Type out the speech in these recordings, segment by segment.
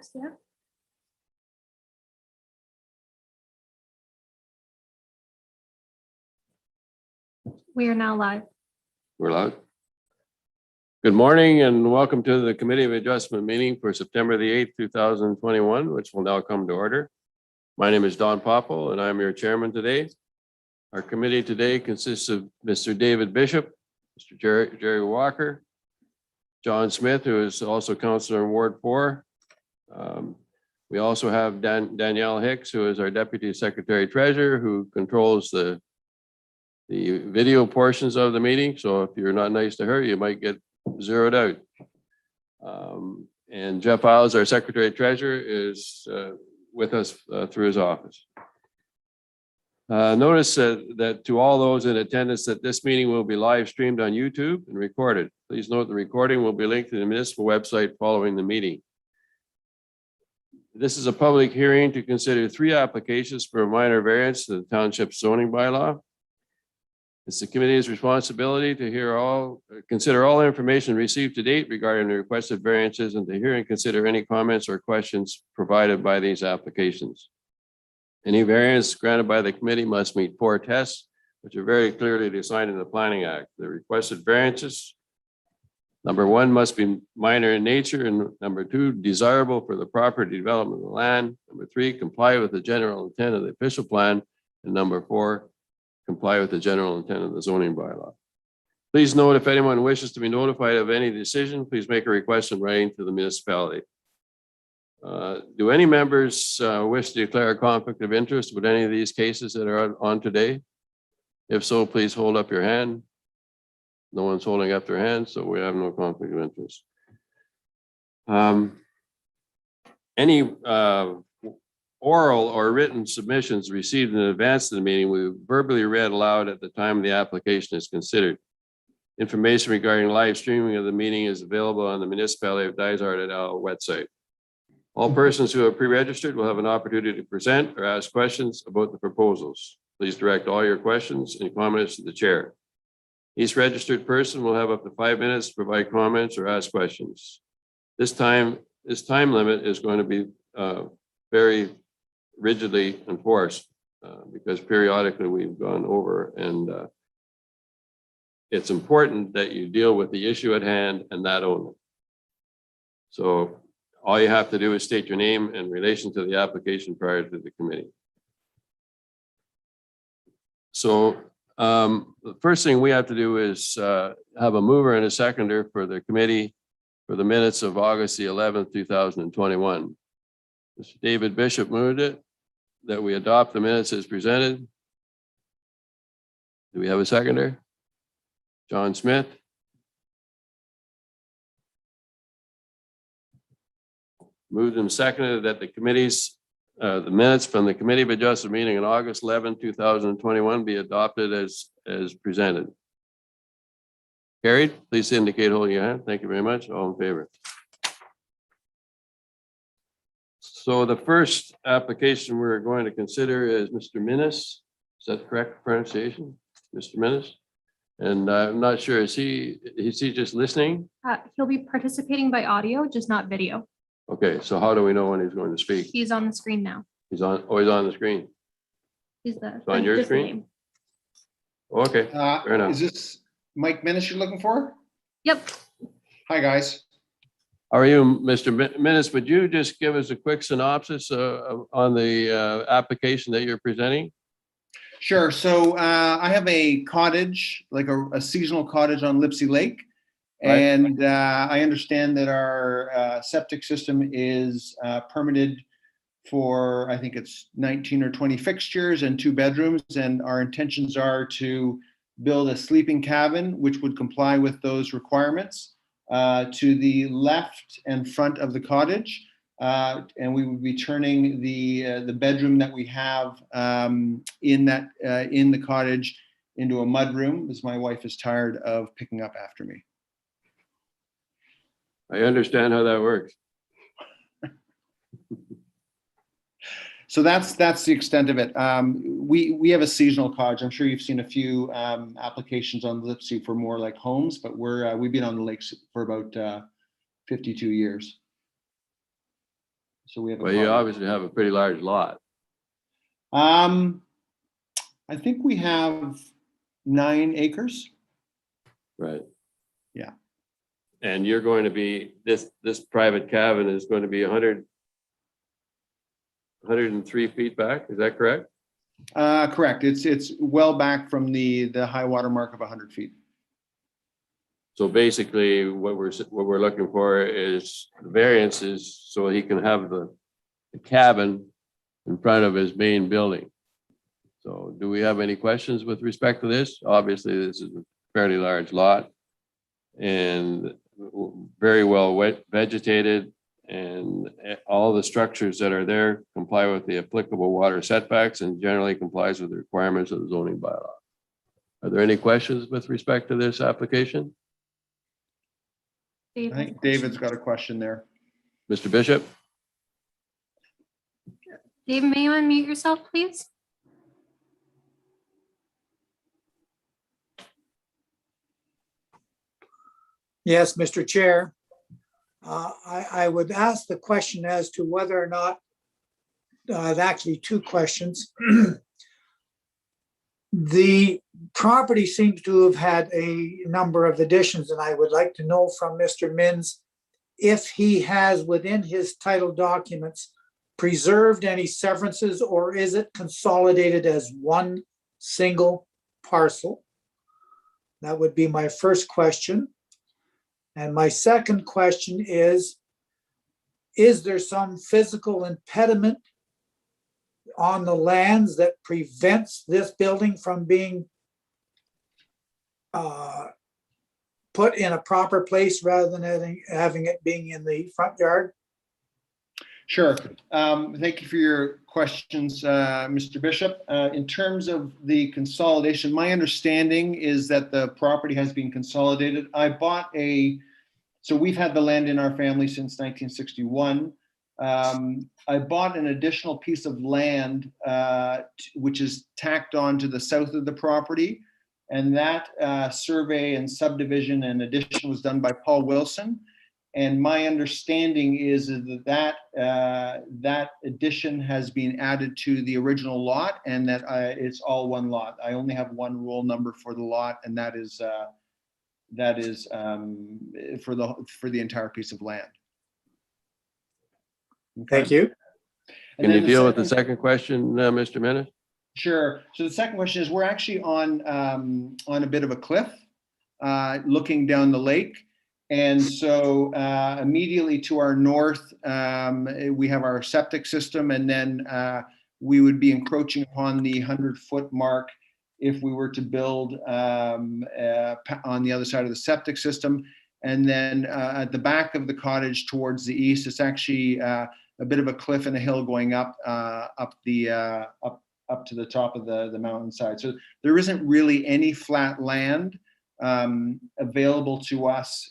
Works, yeah. We are now live. We're live. Good morning and welcome to the Committee of Adjustment meeting for September the 8th, 2021, which will now come to order. My name is Don Popple and I'm your chairman today. Our committee today consists of Mr. David Bishop, Mr. Jerry Walker, John Smith, who is also councillor in Ward 4. We also have Danielle Hicks, who is our Deputy Secretary Treasurer, who controls the video portions of the meeting. So if you're not nice to her, you might get zeroed out. And Jeff Isles, our Secretary Treasurer, is with us through his office. Notice that to all those in attendance that this meeting will be live streamed on YouTube and recorded. Please note the recording will be linked to the municipal website following the meeting. This is a public hearing to consider 3 applications for a minor variance to the township zoning bylaw. It's the committee's responsibility to consider all information received to date regarding the requested variances and to hear and consider any comments or questions provided by these applications. Any variance granted by the committee must meet 4 tests, which are very clearly defined in the Planning Act. The requested variances, number 1, must be minor in nature, and number 2, desirable for the proper development of the land. Number 3, comply with the general intent of the official plan, and number 4, comply with the general intent of the zoning bylaw. Please note if anyone wishes to be notified of any decision, please make a request in writing to the municipality. Do any members wish to declare a conflict of interest with any of these cases that are on today? If so, please hold up your hand. No one's holding up their hand, so we have no conflict of interest. Any oral or written submissions received in advance of the meeting will be verbally read aloud at the time the application is considered. Information regarding live streaming of the meeting is available on the Municipality of Dysart et al. Website. All persons who have pre-registered will have an opportunity to present or ask questions about the proposals. Please direct all your questions and comments to the chair. Each registered person will have up to 5 minutes to provide comments or ask questions. This time limit is going to be very rigidly enforced because periodically we've gone over, and it's important that you deal with the issue at hand and that only. So all you have to do is state your name in relation to the application prior to the committee. So the first thing we have to do is have a mover and a seconder for the committee for the minutes of August the 11th, 2021. Mr. David Bishop moved it that we adopt the minutes as presented. Do we have a seconder? John Smith. Moved and seconded that the minutes from the Committee of Adjustment meeting on August 11, 2021 be adopted as presented. Carried. Please indicate holding your hand. Thank you very much. All in favor. So the first application we're going to consider is Mr. Minnis. Is that correct pronunciation? Mr. Minnis? And I'm not sure, is he just listening? He'll be participating by audio, just not video. Okay, so how do we know when he's going to speak? He's on the screen now. He's on the screen. He's the. It's on your just the screen? name. Okay, fair enough. Is this Mike Minnis you're looking for? Yep. Hi, guys. How are you, Mr. Minnis? Would you just give us a quick synopsis on the application that you're presenting? Sure. So I have a cottage, like a seasonal cottage on Lipsey Lake. Right. And I understand that our septic system is permitted for, I think it's 19 or 20 fixtures and 2 bedrooms. And our intentions are to build a sleeping cabin, which would comply with those requirements. To the left and front of the cottage, and we would be turning the bedroom that we have in the cottage into a mud room, as my wife is tired of picking up after me. I understand how that works. So that's the extent of it. We have a seasonal cottage. I'm sure you've seen a few applications on Lipsey for more like homes, but we've been on the lakes for about 52 years. So we have. a Well, you cottage. obviously have a pretty large lot. I think we have 9 acres. Right. Yeah. And you're going to be, this private cabin is going to be 103 feet back, is that correct? Correct. It's well back from the high water mark of 100 feet. So basically, what we're looking for is variances so he can have the cabin in front of his main building. So do we have any questions with respect to this? Obviously, this is a fairly large lot and very well vegetated, and all the structures that are there comply with the applicable water setbacks and generally complies with the requirements of the zoning bylaw. Are there any questions with respect to this application? Dave I has a think David's question. got a question there. Mr. Bishop? Dave, may you unmute yourself, please? Yes, Mr. Chair. I would ask the question as to whether or not, actually 2 questions. The property seems to have had a number of additions, and I would like to know from Mr. Mins if he has within his title documents preserved any severances, or is it consolidated as one single parcel? That would be my first question. And my second question is there some physical impediment on the lands that prevents this building from being put in a proper place rather than having it being in the front yard? Sure. Thank you for your questions, Mr. Bishop. In terms of the consolidation, my understanding is that the property has been consolidated. So we've had the land in our family since 1961. I bought an additional piece of land, which is tacked on to the south of the property. And that survey and subdivision and addition was done by Paul Wilson. And my understanding is that that addition has been added to the original lot, and that it's all one lot. I only have one roll number for the lot, and that is for the entire piece of land. Okay. Thank you. And Can you then deal with the second question, Mr. Menace? Sure. So the second question is, we're actually on a bit of a cliff, looking down the lake. And so immediately to our north, we have our septic system, and then we would be encroaching upon the 100-foot mark if we were to build on the other side of the septic system. And then at the back of the cottage towards the east, it's actually a bit of a cliff and a hill going up to the top of the mountainside. So there isn't really any flat land available to us,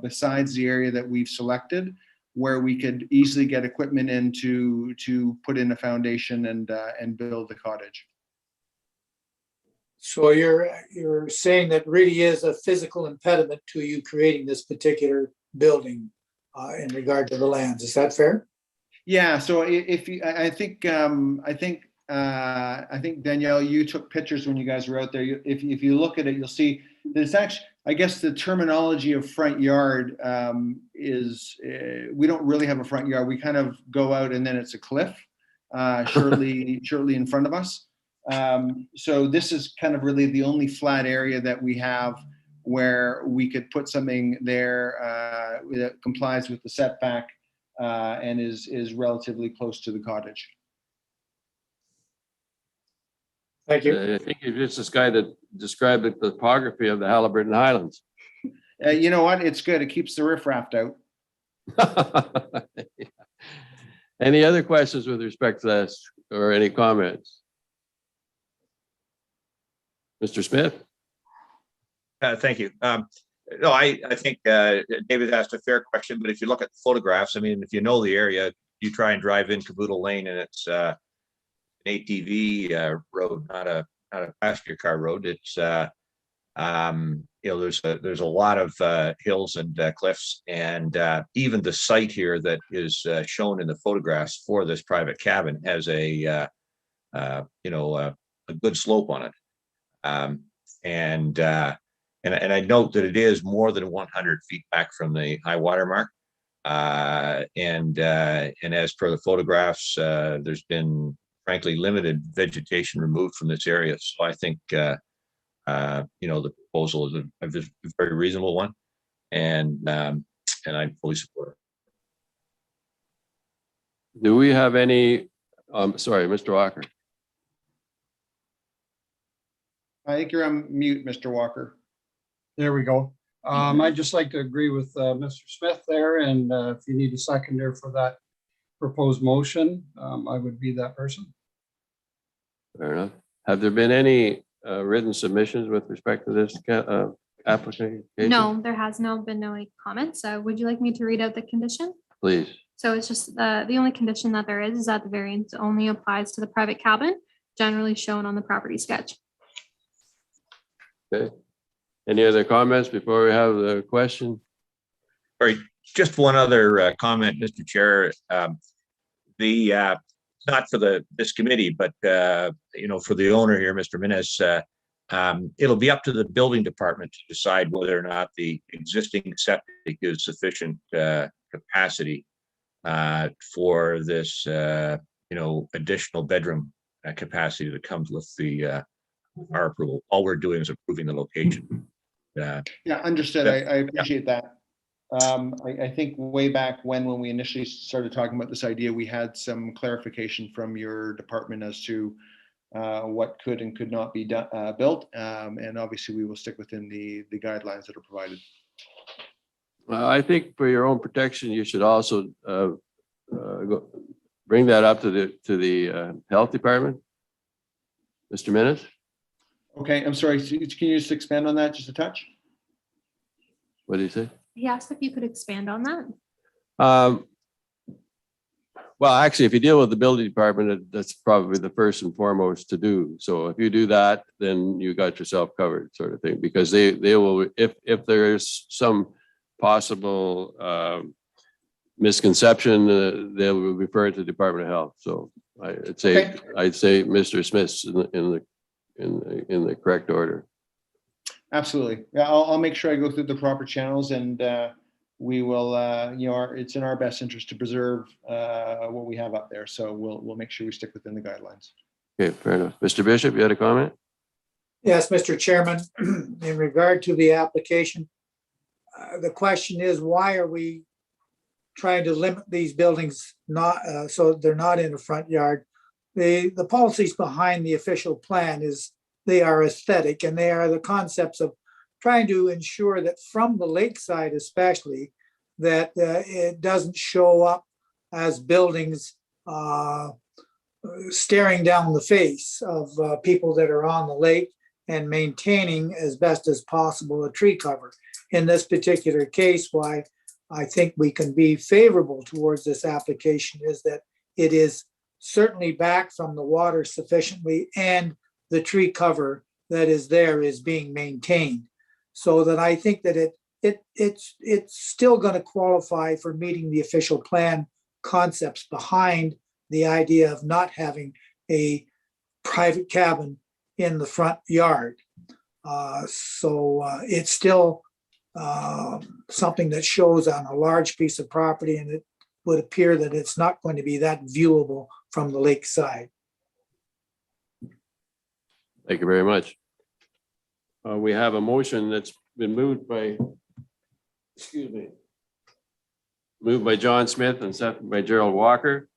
besides the area that we've selected, where we could easily get equipment in to put in a foundation and build the cottage. So you're saying that really is a physical impediment to you creating this particular building in regard to the lands. Is that fair? Yeah. So I think Danielle, you took pictures when you guys were out there. If you look at it, you'll see that it's actually, I guess the terminology of front yard is we don't really have a front yard. We kind of go out and then it's a cliff shortly in front of us. So this is kind of really the only flat area that we have where we could put something there that complies with the setback and is relatively close to the cottage. Thank you. I think you're just this guy that described the topography of the Halliburton Highlands. You know what? It's good. It keeps the riffraff out. Any other questions with respect to this or any comments? Mr. Smith? Thank you. No, I think David asked a fair question, but if you look at the photographs, I mean, if you know the area, you try and drive in Caboodle Lane and it's an ATV road, not a passenger car road. It's there's a lot of hills and cliffs, and even the site here that is shown in the photographs for this private cabin has a good slope on it. And I note that it is more than 100 feet back from the high water mark. And as per the photographs, there's been frankly limited vegetation removed from this area. So I think the proposal is a very reasonable one, and I fully support it. Do we have any, sorry, Mr. Walker? I think you're on mute, Mr. Walker. There we go. I'd just like to agree with Mr. Smith there, and if you need a seconder for that proposed motion, I would be that person. Fair enough. Have there been any written submissions with respect to this application? No, there has been no comments. Would you like me to read out the condition? Please. So it's just the only condition that there is that the variance only applies to the private cabin generally shown on the property sketch. Okay. Any other comments before we have the question? All right, just one other comment, Mr. Chair. Not for this committee, but for the owner here, Mr. Minnis, it'll be up to the building department to decide whether or not the existing septic is sufficient capacity for this additional bedroom capacity that comes with our approval. All we're doing is approving the location. Yeah, understood. I appreciate that. I think way back when we initially started talking about this idea, we had some clarification from your department as to what could and could not be built. And obviously we will stick within the guidelines that are provided. I think for your own protection, you should also bring that up to the health department. Mr. Minnis? Okay, I'm sorry. Can you just expand on that just a touch? What did you say? He asked if you could expand on that. Well, actually, if you deal with the building department, that's probably the first and foremost to do. So if you do that, then you got yourself covered, sort of thing, because they will, if there is some possible misconception, they will refer it to the Department of Health. So I'd say Mr. Smith's in the correct order. Absolutely. Yeah, I'll make sure I go through the proper channels, and we will, it's in our best interest to preserve what we have up there. So we'll make sure we stick within the guidelines. Okay, fair enough. Mr. Bishop, you had a comment? Yes, Mr. Chairman, in regard to the application, the question is, why are we trying to limit these buildings so they're not in the front yard? The policies behind the official plan is they are aesthetic, and they are the concepts of trying to ensure that from the lakeside especially, that it doesn't show up as buildings staring down the face of people that are on the lake, and maintaining as best as possible a tree cover. In this particular case, why I think we can be favorable towards this application is that it is certainly back from the water sufficiently, and the tree cover that is there is being maintained. So that I think that it's still going to qualify for meeting the official plan concepts behind the idea of not having a private cabin in the front yard. So it's still something that shows on a large piece of property, and it would appear that it's not going to be that viewable from the lakeside. Thank you very much. We have a motion that's been moved by John Smith and seconded by Gerald Walker.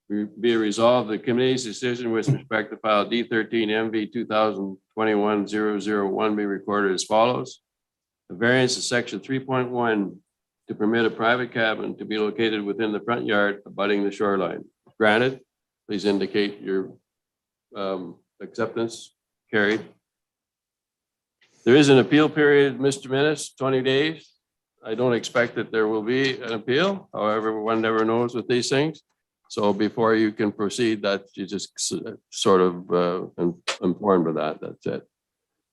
Be resolved, the committee's decision with respect to file D13 MV 2021-001 be recorded as follows. The variance is section 3.1 to permit a private cabin to be located within the front yard abutting the shoreline. Granted, please indicate your acceptance. Carried. There is an appeal period, Mr. Minnis, 20 days. I don't expect that there will be an appeal. However, one never knows with these things. So before you can proceed, that you just sort of informed of that. That's it.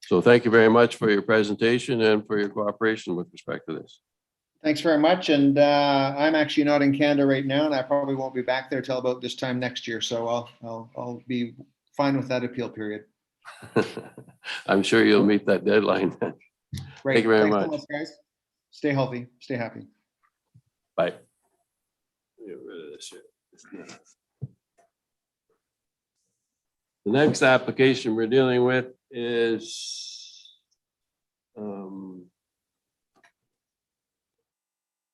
So thank you very much for your presentation and for your cooperation with respect to this. Thanks very much. And I'm actually not in Canada right now, and I probably won't be back there till about this time next year. So I'll be fine with that appeal period. I'm sure you'll meet that deadline. Great. Thank you very Thanks so much. guys. Stay healthy. Stay happy. Bye. Get rid of this shit. The next application we're dealing with is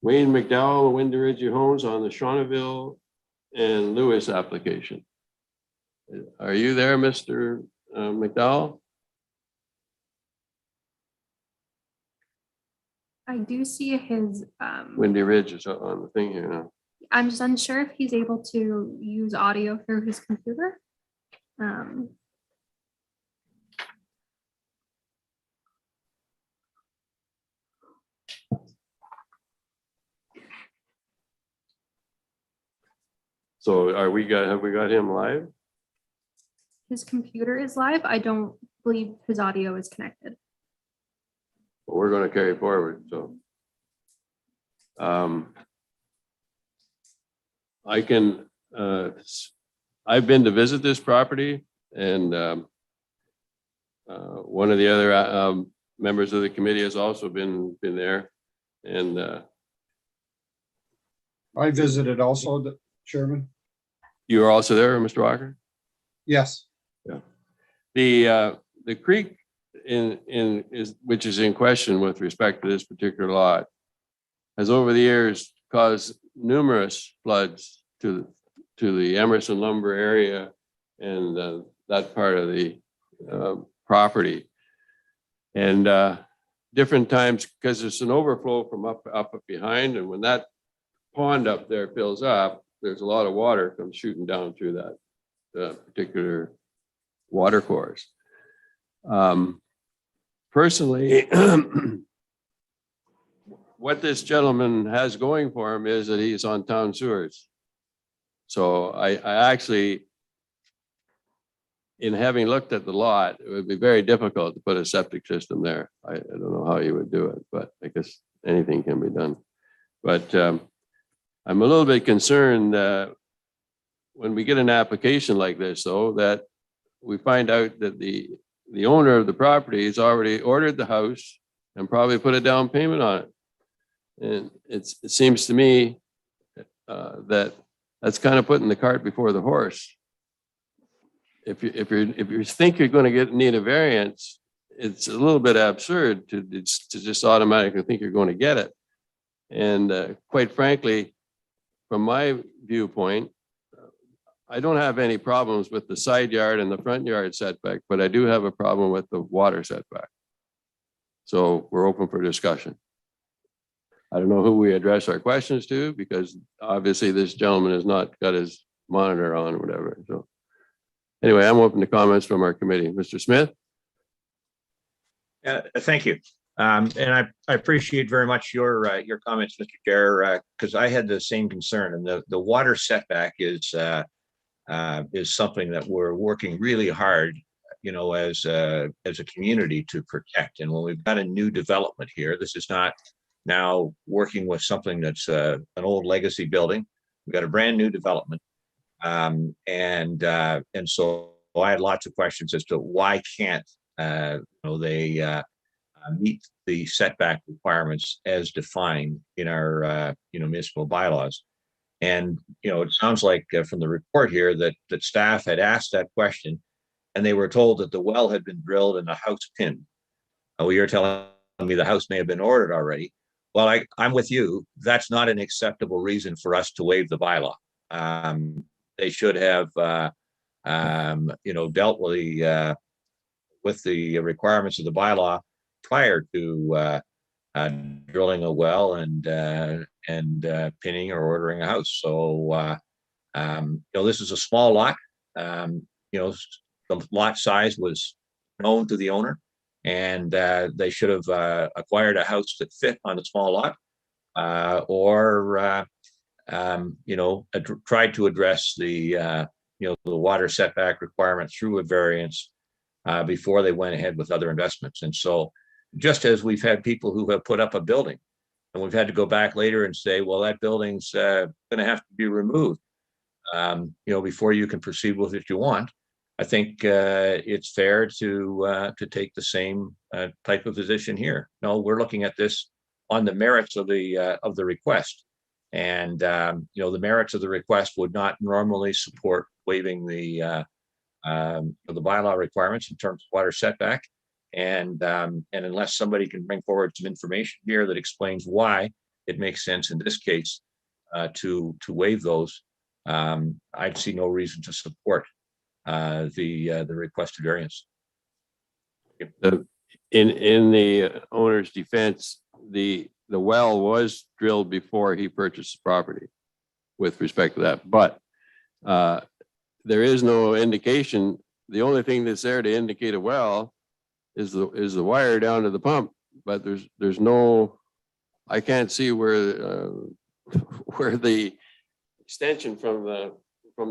Wayne McDowell, Windy Ridge Homes on the Shaunaville and Lewis application. Are you there, Mr. McDowell? I do see his, Windy Ridge is on the thing here now. I'm just unsure if he's able to use audio through his computer. So have we got him live? His computer is live. I don't believe his audio is connected. But we're going to carry forward, so. I can, I've been to visit this property, and one of the other members of the committee has also been there. And I visited also, the Chairman. you were also there, Mr. Walker? Yes. The creek which is in question with respect to this particular lot has over the years caused numerous floods to the Emerson lumber area and that part of the property. And different times, because there's an overflow from up behind, and when that pond up there fills up, there's a lot of water comes shooting down through that particular water course. Personally, what this gentleman has going for him is that he's on town sewers. So I actually, in having looked at the lot, it would be very difficult to put a septic system there. I don't know how you would do it, but I guess anything can be done. But I'm a little bit concerned when we get an application like this, though, that we find out that the owner of the property has already ordered the house and probably put a down payment on it. And it seems to me that that's kind of putting the cart before the horse. If you think you're going to need a variance, it's a little bit absurd to just automatically think you're going to get it. And quite frankly, from my viewpoint, I don't have any problems with the side yard and the front yard setback, but I do have a problem with the water setback. So we're open for discussion. I don't know who we address our questions to, because obviously this gentleman has not got his monitor on or whatever. So anyway, I'm open to comments from our committee. Mr. Smith? Thank you. And I appreciate very much your comments, Mr. Chair, because I had the same concern. And the water setback is something that we're working really hard, as a community to protect. And when we've got a new development here, this is not now working with something that's an old legacy building. We've got a brand new development. And so I had lots of questions as to why can't they meet the setback requirements as defined in our municipal bylaws. And it sounds like from the report here that staff had asked that question, and they were told that the well had been drilled and the house pinned. Well, you're telling me the house may have been ordered already. Well, I'm with you. That's not an acceptable reason for us to waive the bylaw. They should have, dealt with the requirements of the bylaw prior to drilling a well and pinning or ordering a house. So, this is a small lot. The lot size was known to the owner, and they should have acquired a house that fit on the small lot, or tried to address the water setback requirement through a variance before they went ahead with other investments. And so just as we've had people who have put up a building and we've had to go back later and say, well, that building's going to have to be removed, before you can proceed with what you want. I think it's fair to take the same type of position here. No, we're looking at this on the merits of the request, and the merits of the request would not normally support waiving the bylaw requirements in terms of water setback, and unless somebody can bring forward some information here that explains why it makes sense in this case to waive those, I'd see no reason to support the requested variance. In the owner's defense, the well was drilled before he purchased the property with respect to that, but there is no indication. The only thing that's there to indicate a well is the wire down to the pump, but there's no, I can't see where the extension from the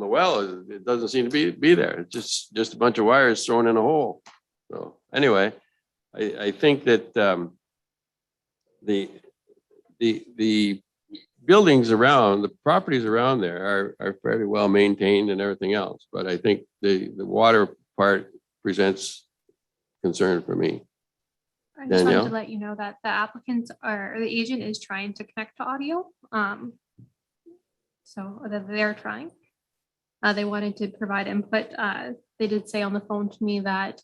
well is. It doesn't seem to be there. It's just a bunch of wires thrown in a hole. So anyway, I think that the buildings around, the properties around there are fairly well maintained and everything else, but I think the water part presents concern for me. I just wanted Danielle? to let you know that the applicants or the agent is trying to connect to audio. So that they're trying. They wanted to provide input. They did say on the phone to me that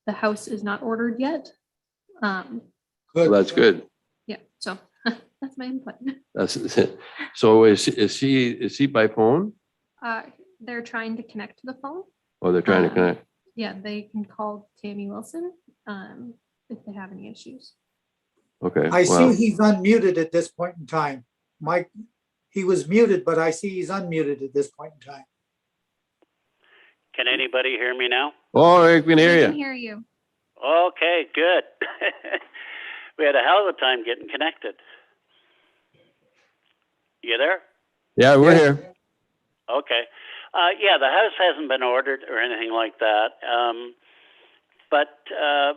the house is not ordered yet. Well, that's good. Yeah, so that's my input. That's so is he by phone? They're trying to connect to the phone. Oh, they're trying to connect. Yeah, they can call Tammy Wilson if they have any issues. Okay. I well, see he's unmuted at this point in time. Mike, he was muted, but I see he's unmuted at this point in time. Can anybody hear me now? Oh, I can hear We can you. hear you. Okay, good. We had a hell of a time getting connected. You there? Yeah, we're Yeah. here. Okay. Yeah, the house hasn't been ordered or anything like that. But, I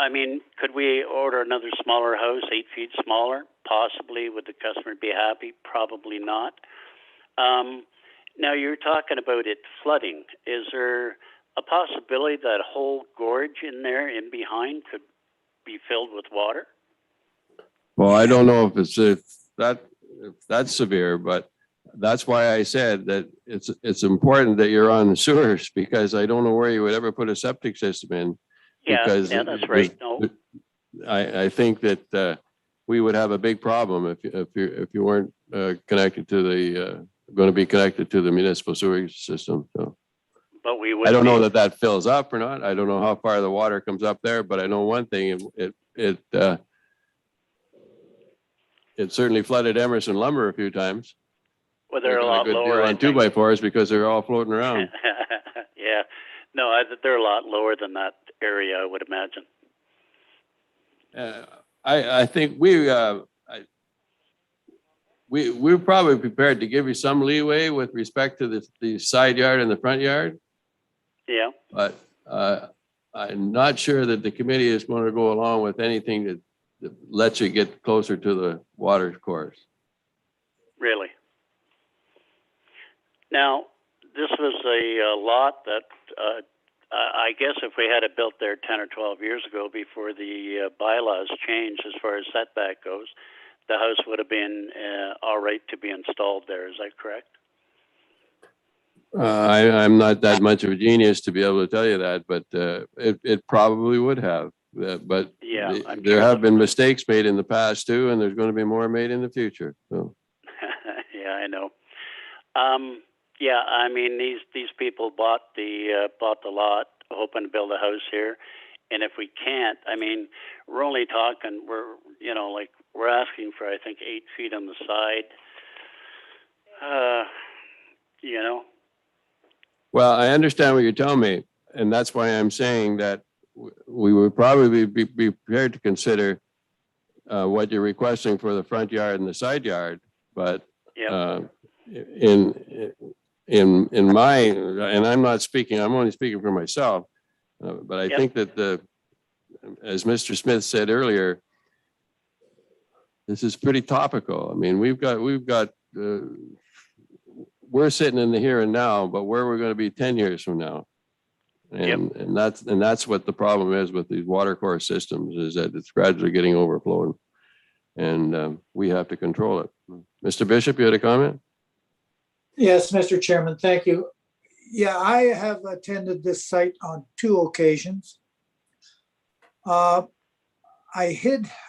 mean, could we order another smaller house, 8 feet smaller? Possibly. Would the customer be happy? Probably not. Now, you're talking about it flooding. Is there a possibility that whole gorge in there in behind could be filled with water? Well, I don't know if that's severe, but that's why I said that it's important that you're on the sewers, because I don't know where you would ever put a septic system in. Yeah, Because yeah, that's right. No, I think that we would have a big problem if you weren't connected to the going to be connected to the municipal sewage system. So but we would. I don't know be- that fills up or not. I don't know how far the water comes up there, but I know one thing: it certainly flooded Emerson Lumber a few times. Well, they're a Making lot good lower. deal I on think. 2x4s because they're all floating around. Yeah, no, they're a lot lower than that area, I would imagine. I think we're probably prepared to give you some leeway with respect to the side yard and the front yard, Yeah, but I'm not sure that the committee is going to go along with anything that lets you get closer to the water course. really. Now, this was a lot that I guess if we had it built there 10 or 12 years ago before the bylaws changed as far as setback goes, the house would have been all right to be installed there. Is that correct? I'm not that much of a genius to be able to tell you that, but it probably would have. But Yeah, I'm there sure have that- been mistakes made in the past too, and there's going to be more made in the future. So. Yeah, I know. Yeah, I mean these people bought the lot, hoping to build a house here, and if we can't, I mean, we're only talking we're asking for I think 8 feet on the side. Well, I understand what you're telling me, and that's why I'm saying that we would probably be prepared to consider what you're requesting for the front yard and the side yard, but Yeah. in my, and I'm not speaking, I'm only speaking for myself. But I Yep. think that as Mr. Smith said earlier, this is pretty topical. I mean, we're sitting in the here and now, but where we're going to be 10 years from now. And that's what the problem is with these water course systems, is that it's gradually getting overflowing. And we have to control it. Mr. Bishop, you had a comment? Yes, Mr. Chairman, thank you. Yeah, I have attended this site on 2 occasions. I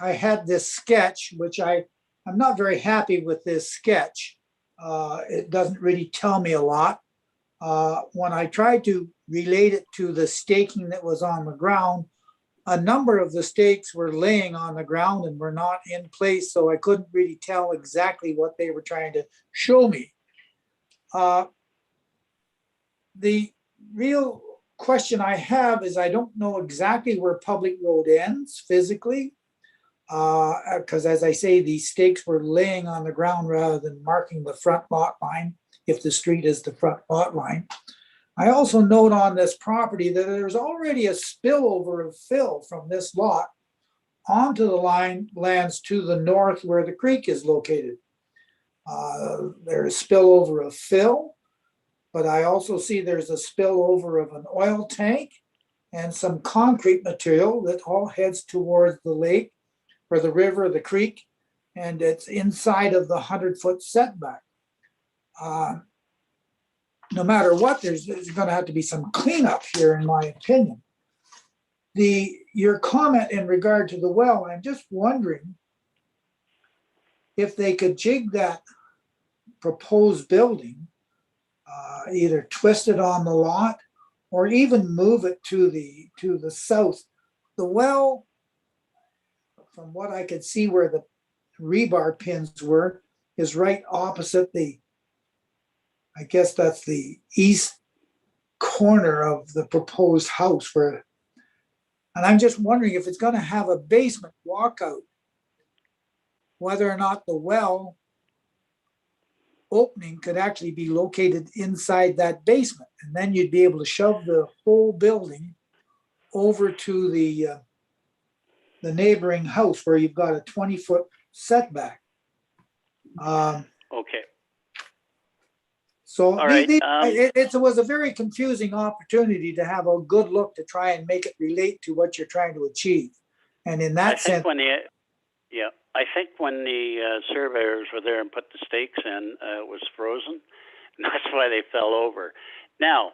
had this sketch, which I'm not very happy with this sketch. It doesn't really tell me a lot. When I tried to relate it to the staking that was on the ground, a number of the stakes were laying on the ground and were not in place, so I couldn't really tell exactly what they were trying to show me. The real question I have is I don't know exactly where public road ends physically. Because as I say, these stakes were laying on the ground rather than marking the front lot line, if the street is the front lot line. I also note on this property that there's already a spillover of fill from this lot onto the lands to the north where the creek is located. There is spillover of fill, but I also see there's a spillover of an oil tank and some concrete material that all heads towards the lake or the river, the creek, and it's inside of the 100-foot setback. No matter what, there's going to have to be some cleanup here, in my opinion. Your comment in regard to the well, I'm just wondering if they could jig that proposed building, either twist it on the lot or even move it to the south. The well, from what I could see where the rebar pins were, is right opposite I guess that's the east corner of the proposed house and I'm just wondering if it's going to have a basement walkout, whether or not the well opening could actually be located inside that basement. And then you'd be able to shove the whole building over to the neighboring house where you've got a 20-foot setback. Okay. So All right, it was a very confusing opportunity to have a good look to try and make it relate to what you're trying to achieve. And in that sense, I think when the surveyors were there and put the stakes in, it was frozen, and that's why they fell over. Now,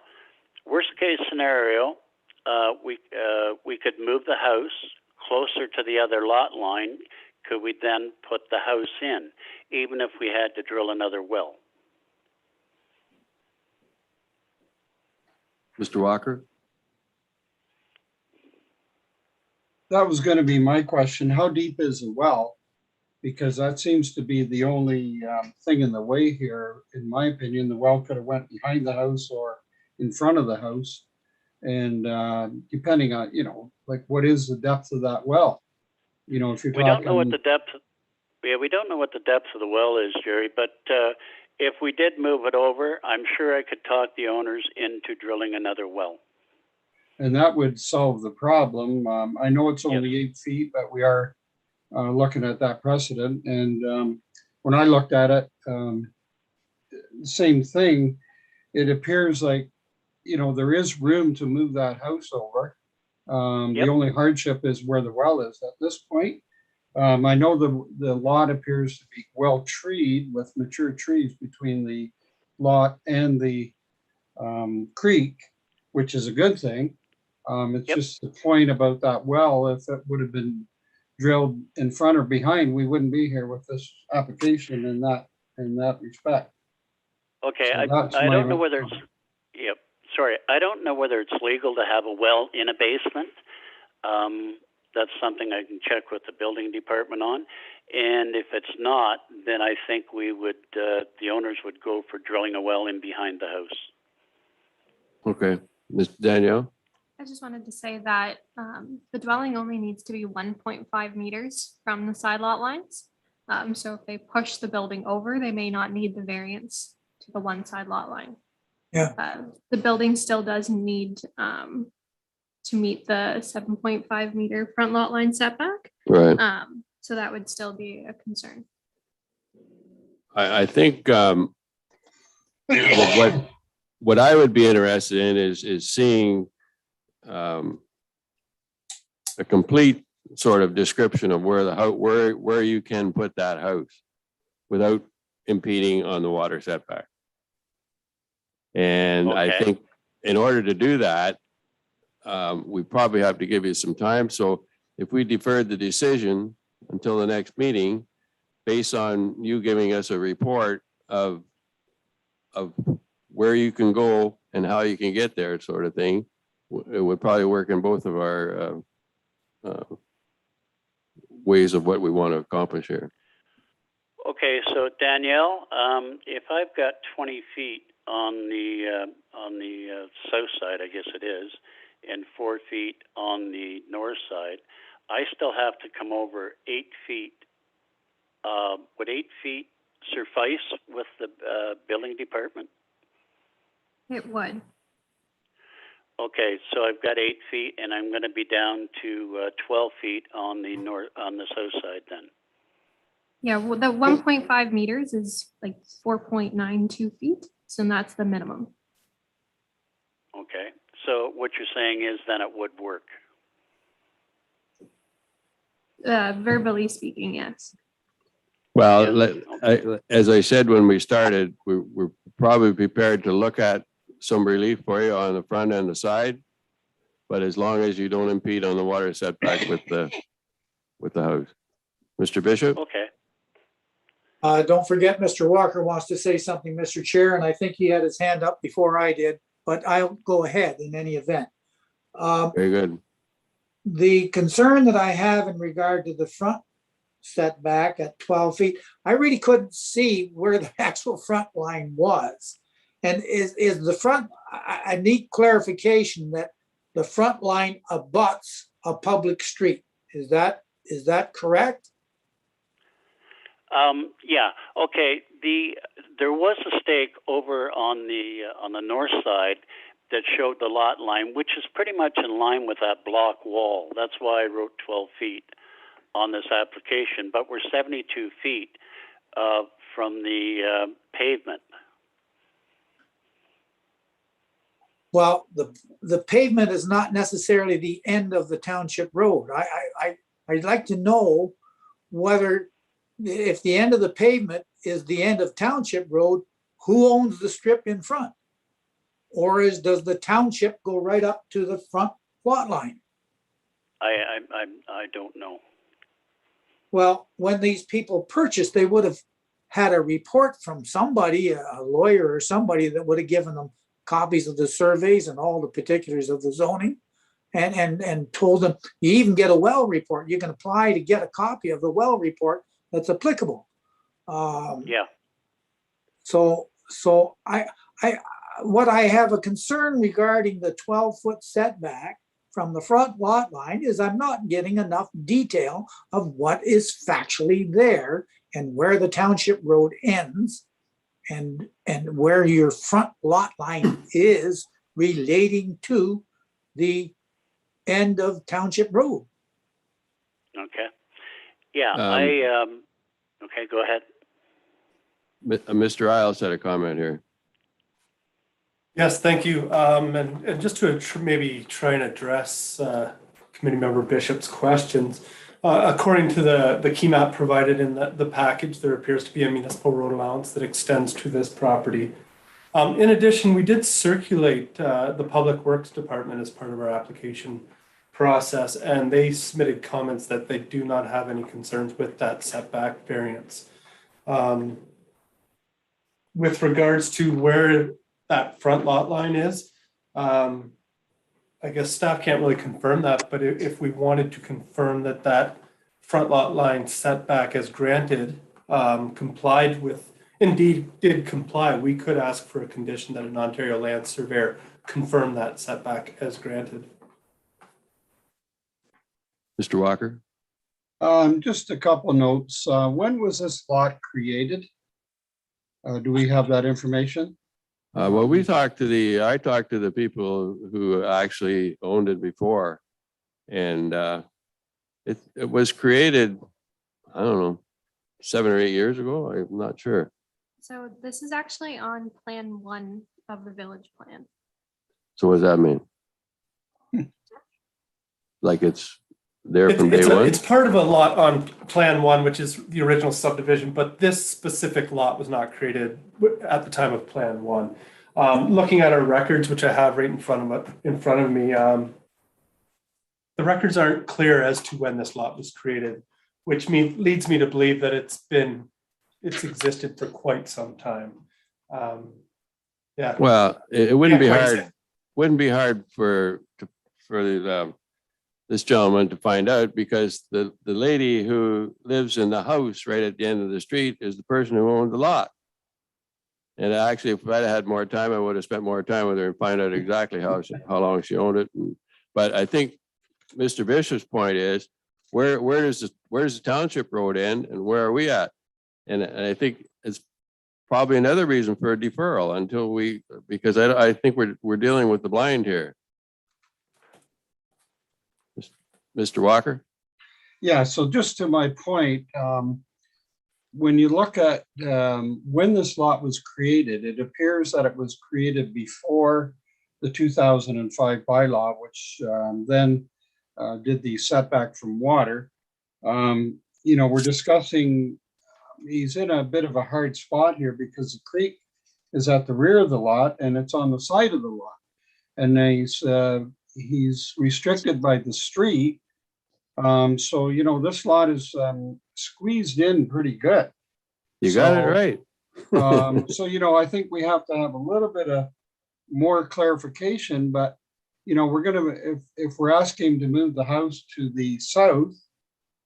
worst case scenario, we could move the house closer to the other lot line. Could we then put the house in, even if we had to drill another well? Mr. Walker? That was going to be my question. How deep is the well? Because that seems to be the only thing in the way here, in my opinion. The well could have went behind the house or in front of the house. And depending on, like what is the depth of that well? If you're talking. We don't know what the depth. Yeah, we don't know what the depth of the well is, Jerry. But if we did move it over, I'm sure I could talk the owners into drilling another well. And that would solve the problem. I know it's only 8 feet, but we are looking at that precedent. And when I looked at it, same thing. It appears like, there is room to move that house over. The only hardship is where the well is at this point. I know the lot appears to be well treed with mature trees between the lot and the creek, which is a good thing. It's just the point about that well. If it would have been drilled in front or behind, we wouldn't be here with this application in that respect. Okay, So I don't know whether it's. Sorry, I don't know whether it's legal to have a well in a basement. That's something I can check with the building department on. And if it's not, then I think we would, the owners would go for drilling a well in behind the house. Okay, Ms. Danielle? I just wanted to say that the dwelling only needs to be 1.5 meters from the side lot lines. So if they push the building over, they may not need the variance to the one side lot line. Yeah. The building still does need to meet the 7.5 meter front lot line setback. Right. So that would still be a concern. I think what I would be interested in is seeing a complete sort of description of where the house, where you can put that house without impeding on the water setback. And I Okay. think in order to do that, we probably have to give you some time. So if we deferred the decision until the next meeting, based on you giving us a report of where you can go and how you can get there, sort of thing, it would probably work in both of our ways of what we want to accomplish here. Okay, so Danielle, if I've got 20 feet on the south side, I guess it is, and 4 feet on the north side, I still have to come over 8 feet. Would 8 feet suffice with the building department? It would. Okay, so I've got 8 feet, and I'm going to be down to 12 feet on the south side then. Yeah, well, the 1.5 meters is like 4.92 feet. So that's the minimum. Okay, so what you're saying is then it would work. Verbally speaking, yes. Well, Yeah. as I said when we started, we're probably prepared to look at some relief for you on the front and the side, but as long as you don't impede on the water setback with the house. Mr. Bishop? Okay. Don't forget, Mr. Walker wants to say something, Mr. Chair, and I think he had his hand up before I did, but I'll go ahead in any event. Very good. The concern that I have in regard to the front setback at 12 feet, I really couldn't see where the actual front line was. And is the front, I need clarification that the front line abuts a public street. Is that correct? Yeah. Okay. There was a stake over on the north side that showed the lot line, which is pretty much in line with that block wall. That's why I wrote 12 feet on this application. But we're 72 feet from the pavement. Well, the pavement is not necessarily the end of the township road. I'd like to know whether, if the end of the pavement is the end of township road, who owns the strip in front? Or does the township go right up to the front lot line? I don't know. Well, when these people purchased, they would have had a report from somebody, a lawyer or somebody that would have given them copies of the surveys and all the particulars of the zoning and told them, you even get a well report. You can apply to get a copy of the well report that's applicable. Yeah. So what I have a concern regarding the 12-foot setback from the front lot line is I'm not getting enough detail of what is factually there and where the township road ends and where your front lot line is relating to the end of township road. Okay. Yeah. Okay. Go ahead. Mr. Isles had a comment here. Yes, thank you. And just to maybe try and address Committee Member Bishop's questions, according to the key map provided in the package, there appears to be a municipal road allowance that extends to this property. In addition, we did circulate the Public Works Department as part of our application process, and they submitted comments that they do not have any concerns with that setback variance. With regards to where that front lot line is, I guess staff can't really confirm that, but if we wanted to confirm that front lot line setback as granted complied with, indeed did comply, we could ask for a condition that an Ontario land surveyor confirm that setback as granted. Mr. Walker? Just a couple of notes. When was this lot created? Do we have that information? Well, I talked to the people who actually owned it before. And it was created, I don't know, 7 or 8 years ago. I'm not sure. So this is actually on Plan 1 of the village plan. So what does that mean? Like it's there from day one? It's part of a lot on Plan 1, which is the original subdivision, but this specific lot was not created at the time of Plan 1. Looking at our records, which I have right in front of me, the records aren't clear as to when this lot was created, which leads me to believe that it's existed for quite some time. Yeah. Well, it wouldn't be Can't quite hard. say. Wouldn't be hard for this gentleman to find out, because the lady who lives in the house right at the end of the street is the person who owned the lot. And actually, if I'd had more time, I would have spent more time with her and find out exactly how long she owned it. But I think Mr. Bishop's point is, where does the township road end and where are we at? And I think it's probably another reason for a deferral until because I think we're dealing with the blind here. Mr. Walker? Yeah, so just to my point, when you look at when this lot was created, it appears that it was created before the 2005 bylaw, which then did the setback from water. We're discussing, he's in a bit of a hard spot here because the creek is at the rear of the lot and it's on the side of the lot. And he's restricted by the street. So, this lot is squeezed in pretty good. You got it right. So, I think we have to have a little bit of more clarification, but, if we're asking him to move the house to the south,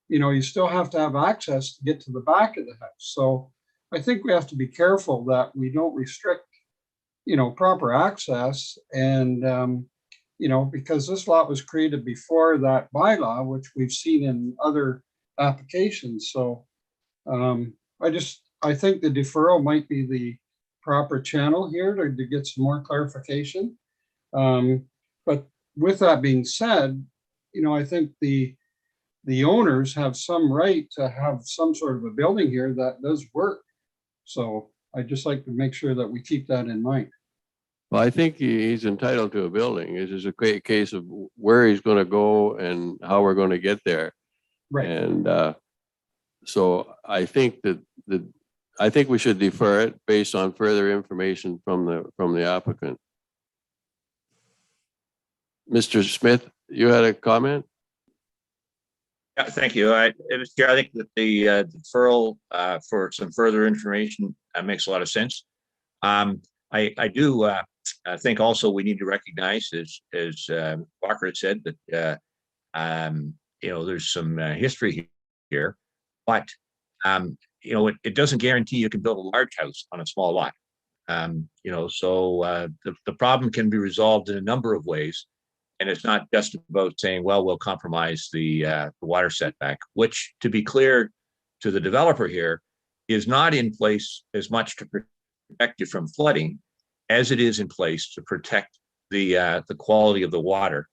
you still have to have access to get to the back of the house. So I think we have to be careful that we don't restrict, proper access. And, because this lot was created before that bylaw, which we've seen in other applications. So I think the deferral might be the proper channel here to get some more clarification. But with that being said, I think the owners have some right to have some sort of a building here that does work. So I'd just like to make sure that we keep that in mind. Well, I think he's entitled to a building. It's just a great case of where he's going to go and how we're going to get there. Right. And so I think I think we should defer it based on further information from the applicant. Mr. Smith, you had a comment? Yeah, thank you. Mr. Chair, I think that the deferral for some further information makes a lot of sense. I do think also we need to recognize, as Walker had said, that there's some history here, but it doesn't guarantee you can build a large house on a small lot. So the problem can be resolved in a number of ways. And it's not just about saying, well, we'll compromise the water setback, which, to be clear to the developer here, is not in place as much to protect you from flooding as it is in place to protect the quality of the water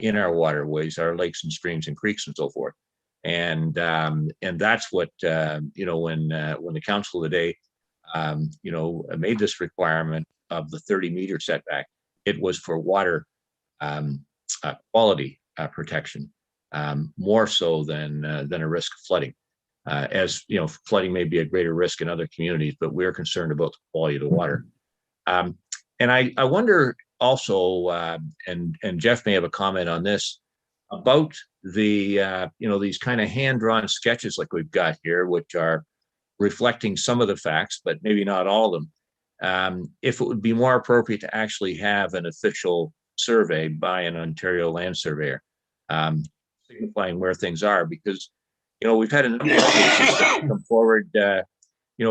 in our waterways, our lakes and streams and creeks and so forth. And that's what when the council today made this requirement of the 30-meter setback, it was for water quality protection, more so than a risk of flooding. As flooding may be a greater risk in other communities, but we're concerned about the quality of the water. And I wonder also, and Jeff may have a comment on this, about the these kind of hand-drawn sketches like we've got here, which are reflecting some of the facts, but maybe not all of them. If it would be more appropriate to actually have an official survey by an Ontario land surveyor, signifying where things are, because we've had a number of cases that come forward,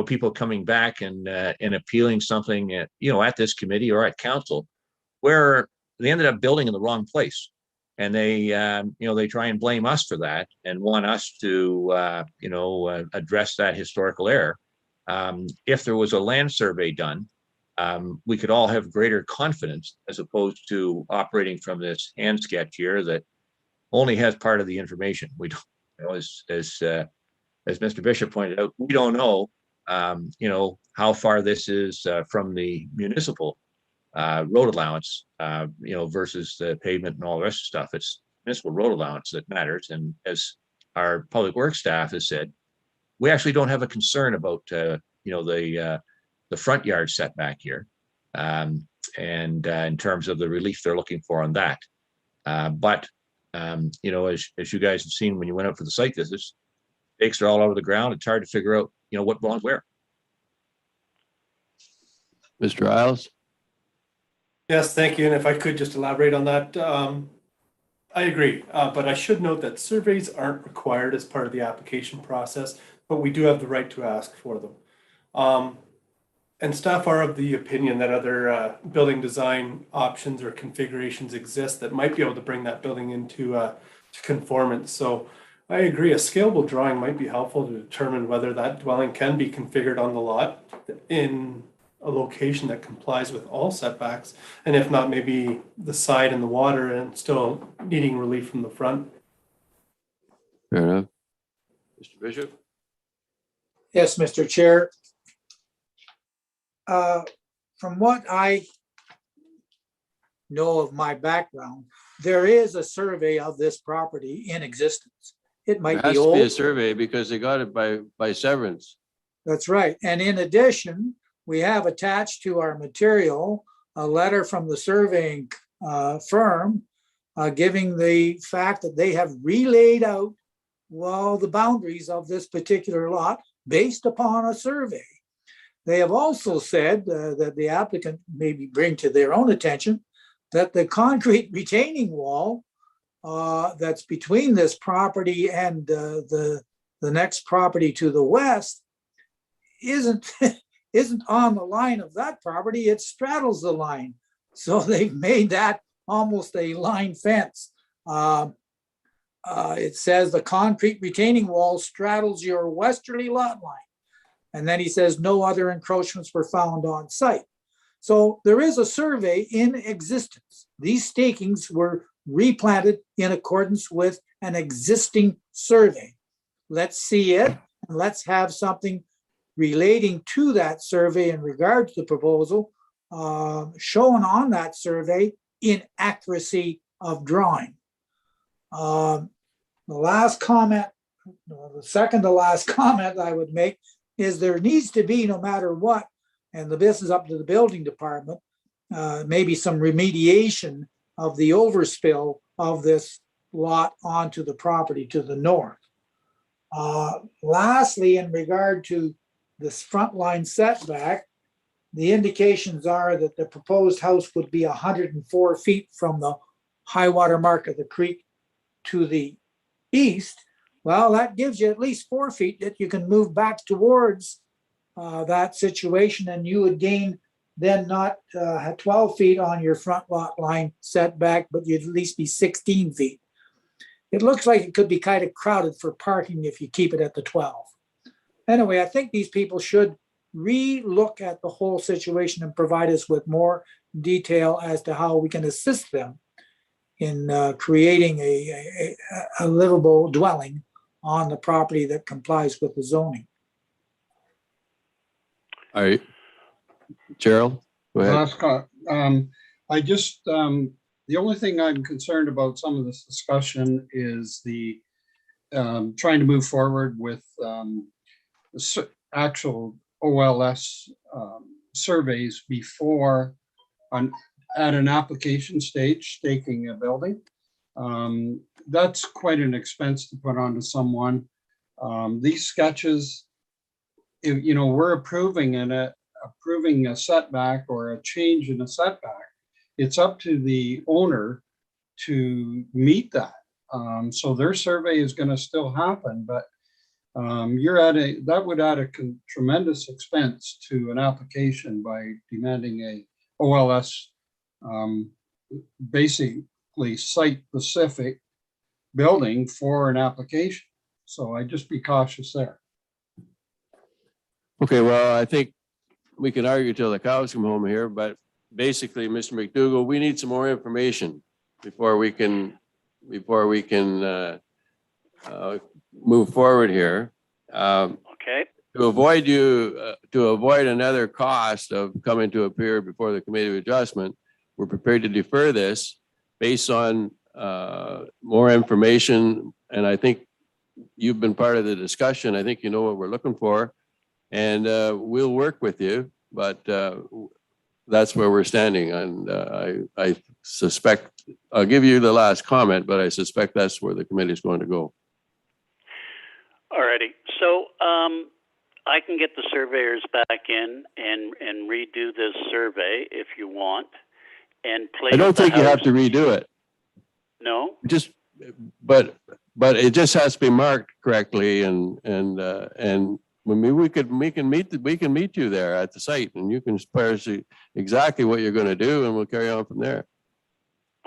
people coming back and appealing something at this committee or at council, where they ended up building in the wrong place, and they try and blame us for that and want us to address that historical error. If there was a land survey done, we could all have greater confidence as opposed to operating from this hand sketch here that only has part of the information. We don't, you know, as Mr. Bishop pointed out, we don't know, you know, how far this is from the municipal road allowance, you know, versus the pavement and all the rest of the stuff. It's municipal road allowance that matters. And as our public works staff has said, we actually don't have a concern about, you know, the front yard setback here. And in terms of the relief they're looking for on that. But, you know, as you guys have seen when you went out for the site visits, stakes are all over the ground. It's hard to figure out, you know, what belongs where. Mr. Isles? Yes, thank you. And if I could just elaborate on that, I agree. But I should note that surveys aren't required as part of the application process, but we do have the right to ask for them. And staff are of the opinion that other building design options or configurations exist that might be able to bring that building into to conformance. So I agree, a scalable drawing might be helpful to determine whether that dwelling can be configured on the lot in a location that complies with all setbacks. And if not, maybe the side and the water and still needing relief from the front. Fair enough. Mr. Bishop? Yes, Mr. Chair. From what I know of my background, there is a survey of this property in existence. It There might has be to be a old. survey because they got it by severance. That's right. And in addition, we have attached to our material a letter from the surveying firm giving the fact that they have relayed out, well, the boundaries of this particular lot based upon a survey. They have also said that the applicant maybe bring to their own attention that the concrete retaining wall that's between this property and the next property to the west isn't on the line of that property. It straddles the line. So they've made that almost a line fence. It says the concrete retaining wall straddles your westerly lot line. And then he says no other encroachments were found on site. So there is a survey in existence. These stakings were replanted in accordance with an existing survey. Let's see it, and let's have something relating to that survey in regard to the proposal shown on that survey in accuracy of drawing. The last comment, the second to last comment I would make is there needs to be, no matter what, and this is up to the building department, maybe some remediation of the overspill of this lot onto the property to the north. Lastly, in regard to this front line setback, the indications are that the proposed house would be 104 feet from the high water mark of the creek to the east. Well, that gives you at least 4 feet that you can move back towards that situation, and you would gain then not 12 feet on your front lot line setback, but you'd at least be 16 feet. It looks like it could be kind of crowded for parking if you keep it at the 12. Anyway, I think these people should re-look at the whole situation and provide us with more detail as to how we can assist them in creating a livable dwelling on the property that complies with the zoning. All right. Gerald, go ahead. I just, the only thing I'm concerned about some of this discussion is the trying to move forward with actual OLS surveys before at an application stage, staking a building. That's quite an expense to put onto someone. These sketches, you know, we're approving a setback or a change in a setback. It's up to the owner to meet that. So their survey is going to still happen, but that would add a tremendous expense to an application by demanding a OLS, basically site-specific building for an application. So I'd just be cautious there. Okay, well, I think we can argue till the cows come home here, but basically, Mr. McDougall, we need some more information before we can move forward here. Okay. To avoid another cost of coming to appear before the Committee of Adjustment, we're prepared to defer this based on more information. And I think you've been part of the discussion. I think you know what we're looking for. And we'll work with you, but that's where we're standing. And I suspect, I'll give you the last comment, but I suspect that's where the committee is going to go. All righty. So I can get the surveyors back in and redo this survey if you want, and place. I don't think you have house- to redo it. No? Just, but it just has to be marked correctly, and when we can meet you there at the site, and you can see exactly what you're going to do, and we'll carry on from there.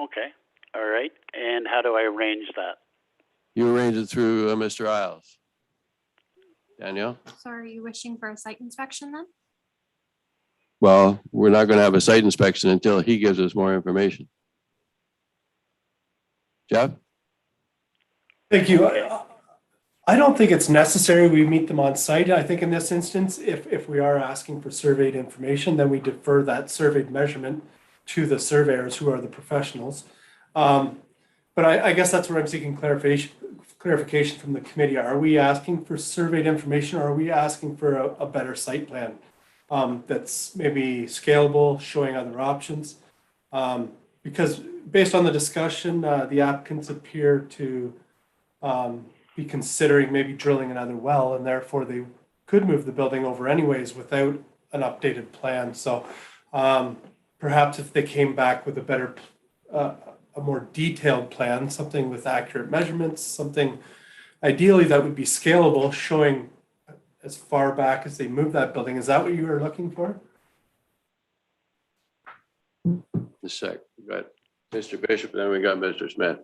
Okay. All right. And how do I arrange that? You arrange it through Mr. Isles. Danielle? So are you wishing for a site inspection then? Well, we're not going to have a site inspection until he gives us more information. Jeff? Thank you. I don't think it's necessary we meet them on site. I think in this instance, if we are asking for surveyed information, then we defer that surveyed measurement to the surveyors who are the professionals. But I guess that's where I'm seeking clarification from the committee. Are we asking for surveyed information, or are we asking for a better site plan that's maybe scalable, showing other options? Because based on the discussion, the applicants appear to be considering maybe drilling another well, and therefore they could move the building over anyways without an updated plan. So perhaps if they came back with a better, a more detailed plan, something with accurate measurements, something ideally that would be scalable, showing as far back as they move that building. Is that what you were looking for? The sec. We got Mr. Bishop, then we got Mr. Smith.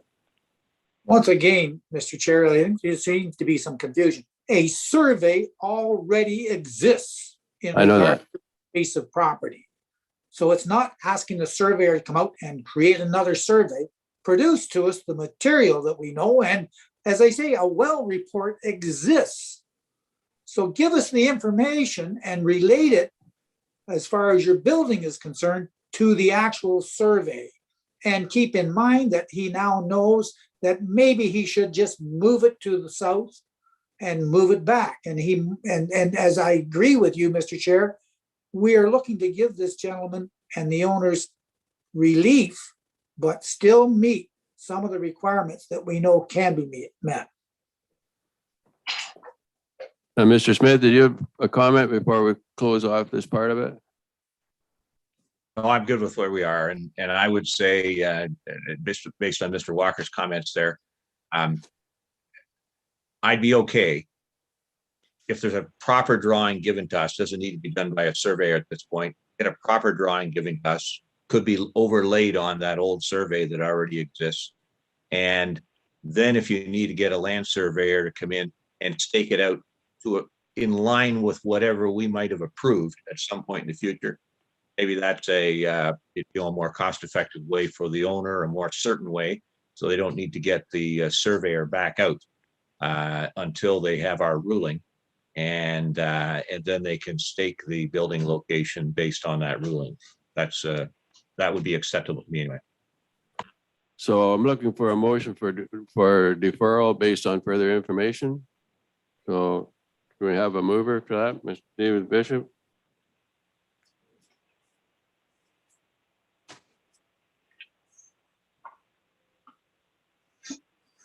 Once again, Mr. Chair, I think there seems to be some confusion. A survey already exists in I know regard that. to the piece of property. So it's not asking the surveyor to come out and create another survey, produce to us the material that we know. And as I say, a well report exists. So give us the information and relate it as far as your building is concerned to the actual survey. And keep in mind that he now knows that maybe he should just move it to the south and move it back. And as I agree with you, Mr. Chair, we are looking to give this gentleman and the owners relief, but still meet some of the requirements that we know can be met. Mr. Smith, did you have a comment before we close off this part of it? No, I'm good with where we are. And I would say, based on Mr. Walker's comments there, I'd be okay if there's a proper drawing given to us. Doesn't need to be done by a surveyor at this point. Get a proper drawing given to us, could be overlaid on that old survey that already exists. And then if you need to get a land surveyor to come in and stake it out in line with whatever we might have approved at some point in the future, maybe that's a more cost-effective way for the owner, a more certain way, so they don't need to get the surveyor back out until they have our ruling, and then they can stake the building location based on that ruling. That would be acceptable to me anyway. So I'm looking for a motion for deferral based on further information. So do we have a mover for that, Mr. David Bishop?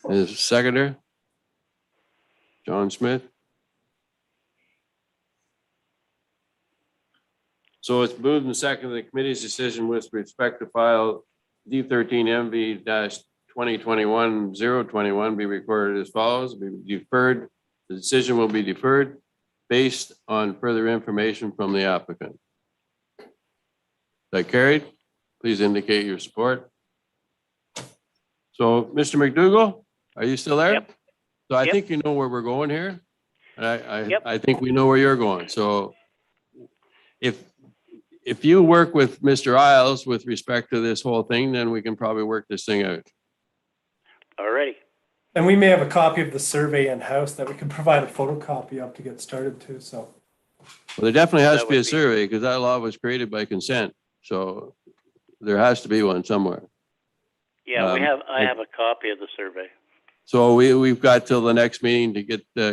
Is seconder? John Smith? So it's moved and seconded the committee's decision with respect to file D13MV-2021-021 be recorded as follows, be deferred. The decision will be deferred based on further information from the applicant. Is that carried? Please indicate your support. So, Mr. McDougall, are you still there? Yep. So I Yep. think you know where we're going here. Yep. I think we know where you're going. So if if you work with Mr. Isles with respect to this whole thing, then we can probably work this thing out. Alrighty. And we may have a copy of the survey in-house that we can provide a photocopy of to get started too, so. Well, there definitely has That to be a would be- survey because that law was created by consent. So there has to be one somewhere. Yeah, I it- have a copy of the survey. So we've got till the next meeting to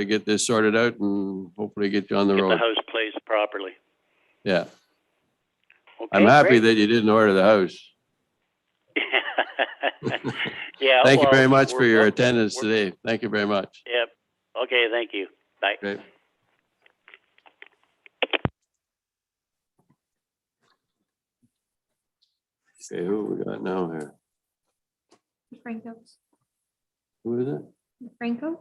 get this sorted out and hopefully get you on the Get the road. house placed properly. Yeah. Okay, I'm happy great. that you didn't order the house. Yeah. Thank you well, very much for we're- your we're- attendance we're- today. Thank you very much. Yep. Okay, thank you. Bye. Okay. Okay, who we got now here? Franco's. Who is it? Franco?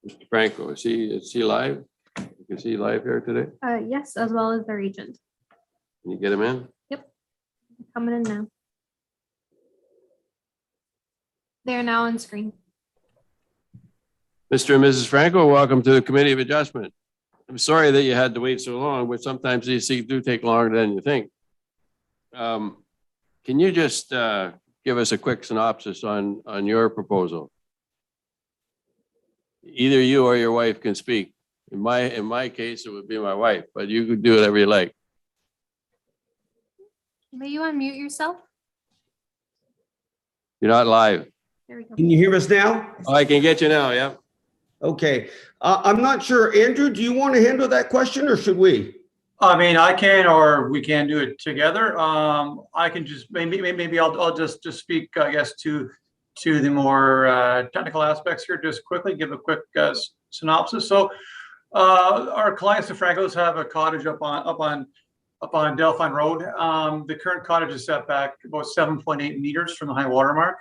Mr. Franco. Is he live? Is he live here today? Yes, as well as their agent. Can you get him in? Coming in now. They're now on screen. Mr. and Mrs. Franco, welcome to the Committee of Adjustment. I'm sorry that you had to wait so long, but sometimes these things do take longer than you think. Can you just give us a quick synopsis on your proposal? Either you or your wife can speak. In my case, it would be my wife, but you could do whatever you like. May you unmute yourself? You're not live. There we go. Can you hear us now? Oh, I can get you now, yeah. Okay. I'm not sure. Andrew, do you want to handle that question or should we? I mean, I can, or we can do it together. I can just, maybe I'll just speak, I guess, to the more technical aspects here, just quickly, give a quick synopsis. So our clients, the Francos, have a cottage up on Delphine Road. The current cottage is set back about 7.8 meters from the high water mark.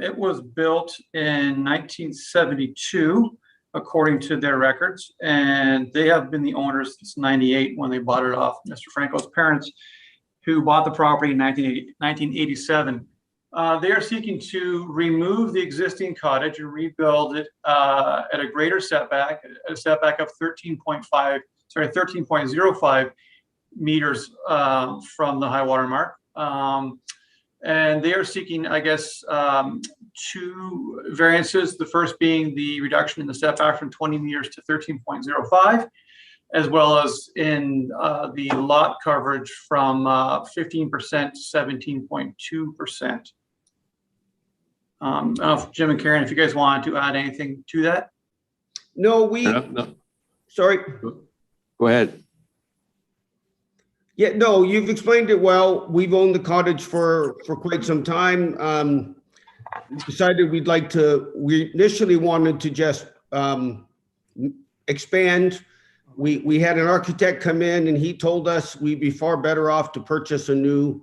It was built in 1972, according to their records, and they have been the owners since 98 when they bought it off Mr. Franco's parents, who bought the property in 1987. They are seeking to remove the existing cottage and rebuild it at a greater setback, a setback of 13.05 meters from the high water mark. And they are seeking, I guess, two variances. The first being the reduction in the setback from 20 meters to 13.05, as well as in the lot coverage from 15% to 17.2%. I don't know if Jim and Karen, if you guys wanted to add anything to that. No, No, sorry. go ahead. Yeah, no, you've explained it well. We've owned the cottage for quite some time. We decided we initially wanted to just expand. We had an architect come in and he told us we'd be far better off to purchase a new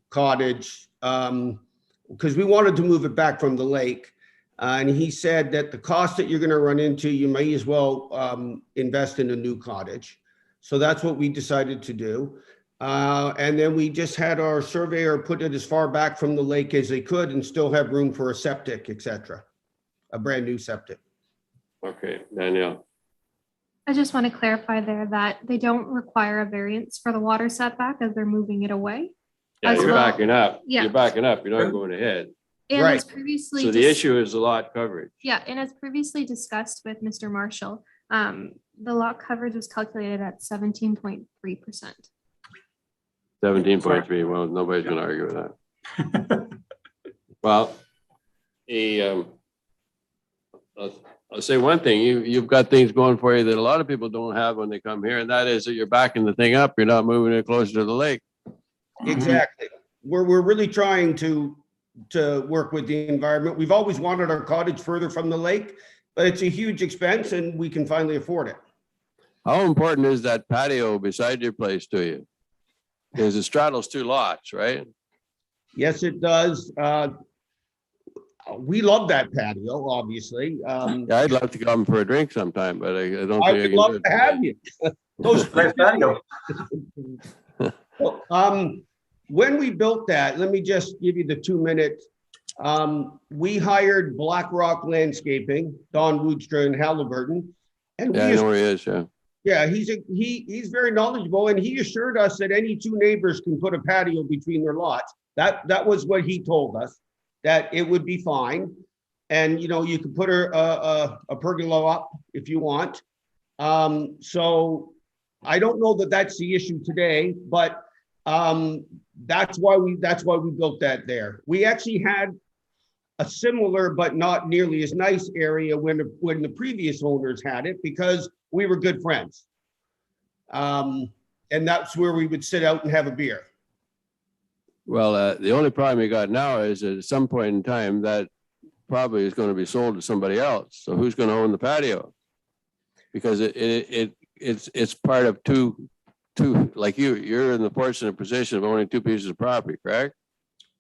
cottage because we wanted to move it back from the lake. And he said that the cost that you're going to run into, you may as well invest in a new cottage. So that's what we decided to do. And then we just had our surveyor put it as far back from the lake as they could and still have room for a septic, et cetera, a brand new septic. Okay, Danielle. I just want to clarify there that they don't require a variance for the water setback as they're moving it away. Yeah, As you're well. backing up. Yeah. You're backing up. You're not going ahead. And Right. as previously. So the dis- issue is the lot coverage. Yeah, and as previously discussed with Mr. Marshall, the lot coverage was calculated at 17.3%. 17.3. Well, nobody's going to argue with that. Well, I'll say one thing. You've got things going for you that a lot of people don't have when they come here, and that is that you're backing the thing up. You're not moving it closer to the lake. Exactly. We're really trying to work with the environment. We've always wanted our cottage further from the lake, but it's a huge expense and we can finally afford it. How important is that patio beside your place to you? Because it straddles two lots, right? Yes, it does. We love that patio, obviously. Yeah, I'd love to come for a drink sometime, but I don't think I I would can love do it to have you. Those, Nice patio. when we built that, let me just give you the 2-minute. We hired Black Rock Landscaping, Don Woodstra and Halliburton. And Yeah, I know where he is, yeah. Yeah, he's very knowledgeable, and he assured us that any two neighbors can put a patio between their lots. That was what he told us, that it would be fine. And, you know, you could put a pergola up if you want. So I don't know that that's the issue today, but that's why we built that there. We actually had a similar but not nearly as nice area when the previous owners had it, because we were good friends. And that's where we would sit out and have a beer. Well, the only problem you got now is that at some point in time that probably is going to be sold to somebody else. So who's going to own the patio? Because it's part of two, like you're in the fortunate position of owning two pieces of property, correct?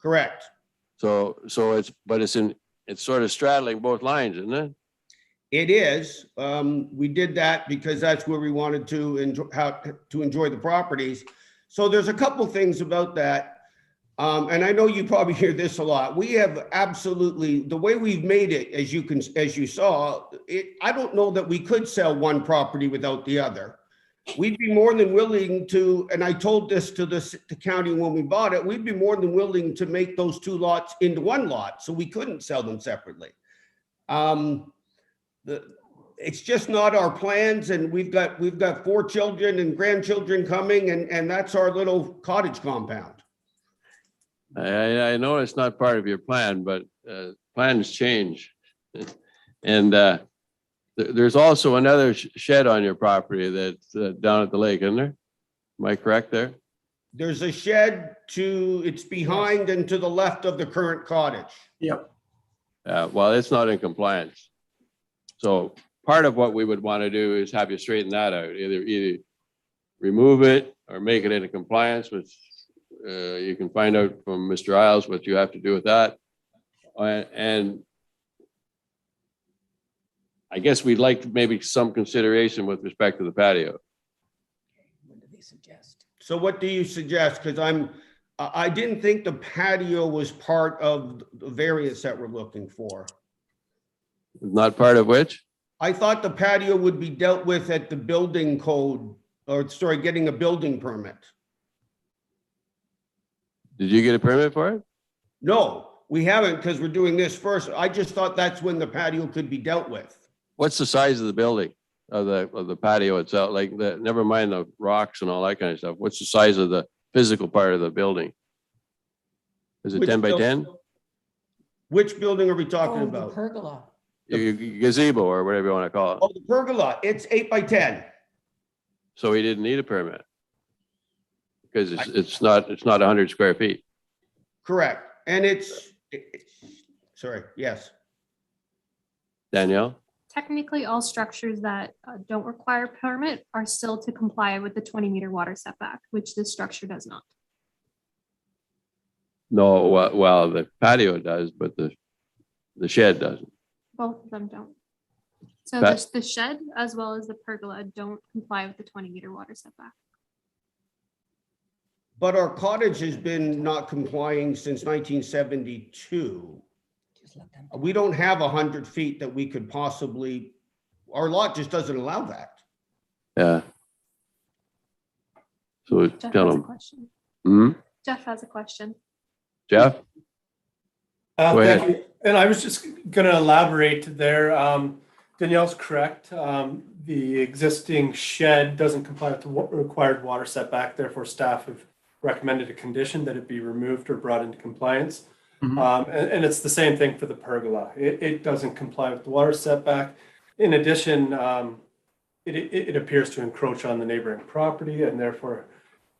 Correct. So it's sort of straddling both lines, isn't it? It is. We did that because that's where we wanted to enjoy the properties. So there's a couple things about that. And I know you probably hear this a lot. We have absolutely, the way we've made it, as you saw, I don't know that we could sell one property without the other. We'd be more than willing to, and I told this to the county when we bought it, we'd be more than willing to make those two lots into one lot, so we couldn't sell them separately. It's just not our plans, and we've got 4 children and grandchildren coming, and that's our little cottage compound. I know it's not part of your plan, but plans change. And there's also another shed on your property that's down at the lake, isn't there? Am I correct there? There's a shed it's behind and to the left of the current cottage. Yep. Well, it's not in compliance. So part of what we would want to do is have you straighten that out, either remove it or make it into compliance, which you can find out from Mr. Isles what you have to do with that. And I guess we'd like maybe some consideration with respect to the patio. What do they suggest? So what do you suggest? Because I didn't think the patio was part of the variance that we're looking for. Not part of which? I thought the patio would be dealt with at the building code, or sorry, getting a building permit. Did you get a permit for it? No, we haven't, because we're doing this first. I just thought that's when the patio could be dealt with. What's the size of the building, of the patio itself? Like never mind the rocks and all that kind of stuff. What's the size of the physical part of the building? Is it Which 10 by 10? Which building are we talking Oh, about? the pergola. Gazebo or whatever you want to call it. Oh, the pergola. It's 8 by 10. So he didn't need a permit because it's not 100 square feet. Correct. And sorry, yes. Danielle? Technically, all structures that don't require permit are still to comply with the 20-meter water setback, which this structure does not. No, well, the patio does, but the shed doesn't. Both of them don't. So That- the shed as well as the pergola don't comply with the 20-meter water setback. But our cottage has been not complying since 1972. Just let them. We don't have 100 feet that we could possibly, our lot just doesn't allow that. Yeah. So Jeff tell has a him. question. Hmm? Jeff has a question. Jeff? Go ahead. Thank you. And I was just going to elaborate there. Danielle's correct. The existing shed doesn't comply with the required water setback. Therefore, staff have recommended a condition that it be removed or brought into compliance. And it's the same thing for the pergola. It doesn't comply with the water setback. In addition, it appears to encroach on the neighboring property and therefore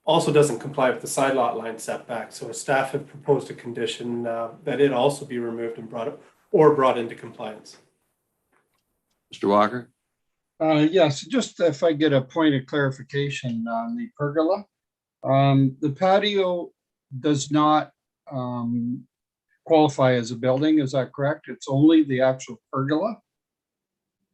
also doesn't comply with the side lot line setback. So staff have proposed a condition that it also be removed and brought into compliance. Mr. Walker? Yes, just if I get a point of clarification on the pergola. The patio does not qualify as a building, is that correct? It's only the actual pergola?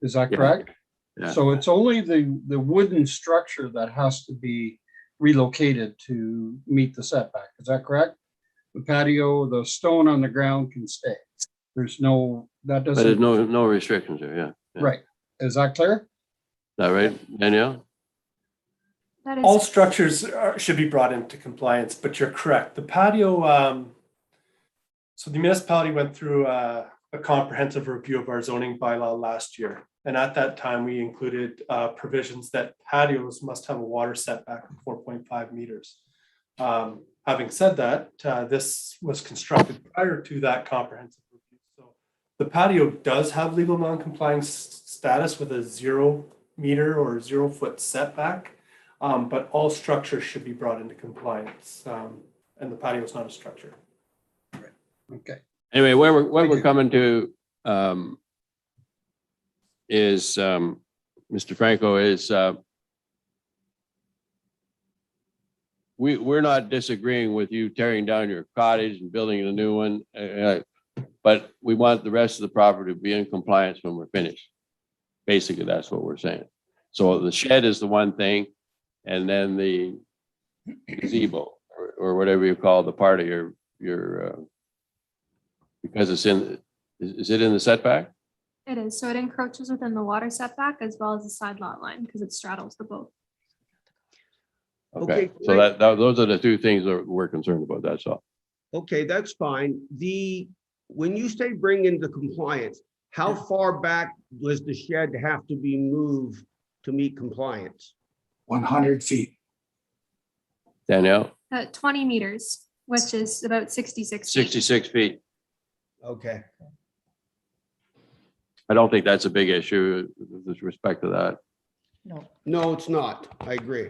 Is that Yeah. correct? Yeah. So it's only the wooden structure that has to be relocated to meet the setback, is that correct? The patio, the stone on the ground can stay. There's no, that But there's doesn't, no restrictions there, yeah. Yeah. right, is that clear? Is that right, Danielle? That is. All structures should be brought into compliance, but you're correct. The patio, so the municipality went through a comprehensive review of our zoning bylaw last year. And at that time, we included provisions that patios must have a water setback of 4.5 meters. Having said that, this was constructed prior to that comprehensive review. So the patio does have legal non-compliance status with a 0 meter or 0 foot setback. But all structures should be brought into compliance, and the patio is not a structure. Okay. Anyway, what we're coming to is Mr. Franco is we're not disagreeing with you tearing down your cottage and building a new one, but we want the rest of the property to be in compliance when we're finished. Basically, that's what we're saying. So the shed is the one thing, and then the gazebo or whatever you call the part of your because it's in, is it in the setback? It is. So it encroaches within the water setback as well as the side lot line because it straddles the both. Okay, Okay, so great. those are the two things that we're concerned about, that's all. Okay, that's fine. When you say bring into compliance, how far back does the shed have to be moved to meet compliance? 100 feet. Danielle, 20 meters, which is about 66 feet. 66 feet. Okay, I don't think that's a big issue with respect to that. No, no, it's not. I agree.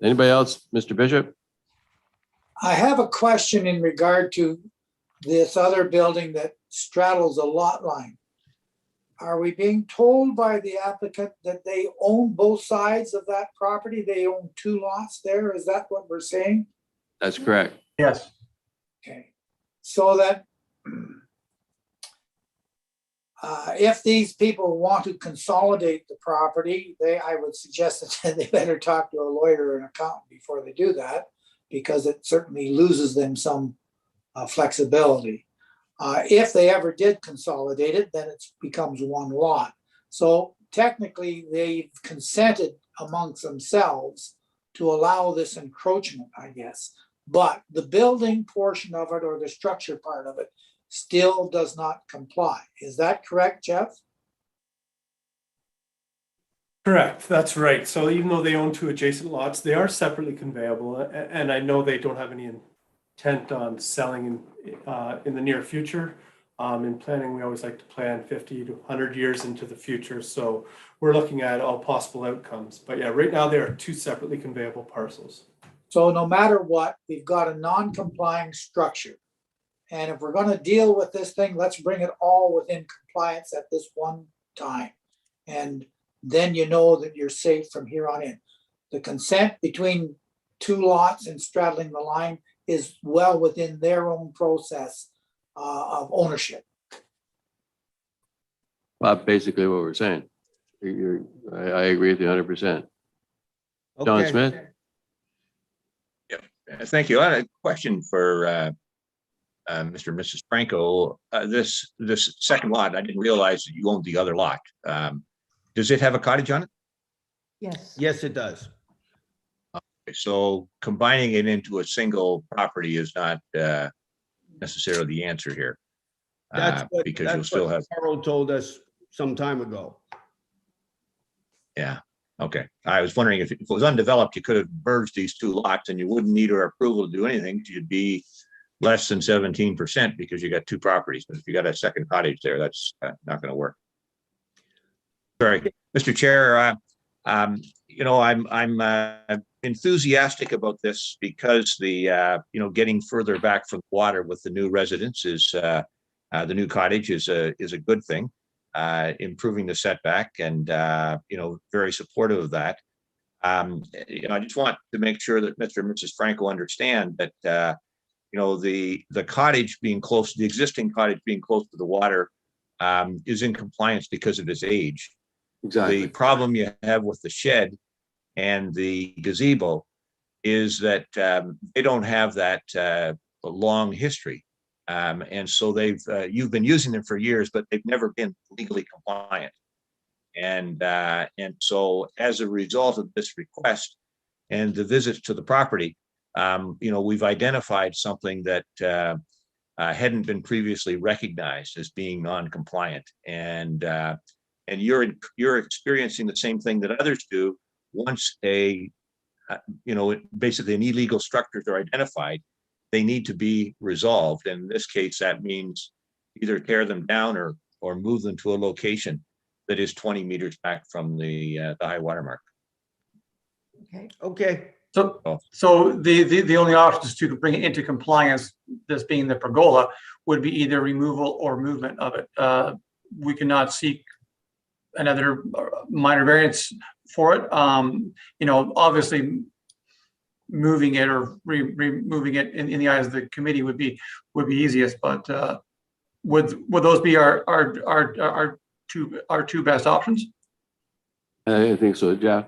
Anybody else, Mr. Bishop? I have a question in regard to this other building that straddles a lot line. Are we being told by the applicant that they own both sides of that property? They own 2 lots there? Is that what we're saying? That's correct. Yes. Okay, so that if these people want to consolidate the property, I would suggest that they better talk to a lawyer or an accountant before they do that, because it certainly loses them some flexibility. If they ever did consolidate it, then it becomes 1 lot. So technically, they've consented amongst themselves to allow this encroachment, I guess. But the building portion of it or the structure part of it still does not comply. Is that correct, Jeff? Correct, that's right. So even though they own 2 adjacent lots, they are separately conveyable. And I know they don't have any intent on selling in the near future. In planning, we always like to plan 50 to 100 years into the future. So we're looking at all possible outcomes. But yeah, right now there are 2 separately conveyable parcels. So no matter what, we've got a non-complying structure. And if we're going to deal with this thing, let's bring it all within compliance at this one time. And then you know that you're safe from here on in. The consent between 2 lots and straddling the line is well within their own process of ownership. Well, basically what we're saying. I agree with you 100%. John Okay. Smith? Thank you. I had a question for Mr. and Mrs. Franco. This second lot, I didn't realize that you owned the other lot. Does it have a cottage on it? yes. Yes, it does. So combining it into a single property is not necessarily the answer here. Because you'll still have, Harold told us some time ago. yeah, okay. I was wondering if it was undeveloped, you could have merged these 2 lots and you wouldn't need our approval to do anything. You'd be less than 17% because you got 2 properties. But if you got a second cottage there, that's not going to work. Sorry, Mr. Chair, I'm enthusiastic about this because the getting further back from the water with the new residence is the new cottage is a good thing, improving the setback and very supportive of that. I just want to make sure that Mr. and Mrs. Franco understand that the cottage being close, the existing cottage being close to the water is in compliance because of its age. Exactly. The problem you have with the shed and the gazebo is that they don't have that long history. And so you've been using them for years, but they've never been legally compliant. And so as a result of this request and the visits to the property, we've identified something that hadn't been previously recognized as being non-compliant. And you're experiencing the same thing that others do. Once basically an illegal structures are identified, they need to be resolved. And in this case, that means either tear them down or move them to a location that is 20 meters back from the high water mark. Okay. Okay. So the only options to bring it into compliance, this being the pergola, would be either removal or movement of it. We cannot seek another minor variance for it. Obviously moving it or removing it in the eyes of the committee would be easiest, but would those be our two best options? I think so, Jeff.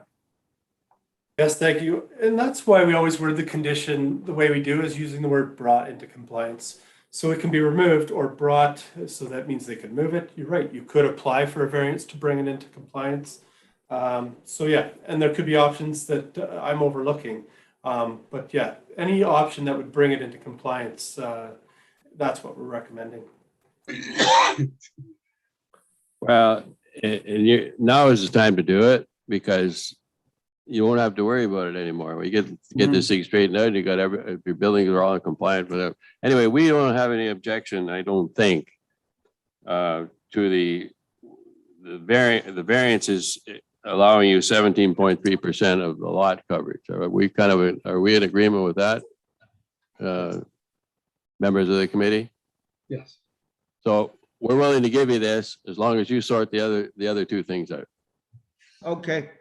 Yes, thank you. And that's why we always word the condition the way we do, is using the word brought into compliance. So it can be removed or brought, so that means they could move it. You're right, you could apply for a variance to bring it into compliance. So yeah, and there could be options that I'm overlooking. But yeah, any option that would bring it into compliance, that's what we're recommending. Well, now is the time to do it, because you won't have to worry about it anymore. We get this thing straightened out. You got if your buildings are all compliant with it. Anyway, we don't have any objection, I don't think, to the variances allowing you 17.3% of the lot coverage. Are we in agreement with that? Members of the committee? Yes. So we're willing to give you this as long as you sort the other two things out. Okay.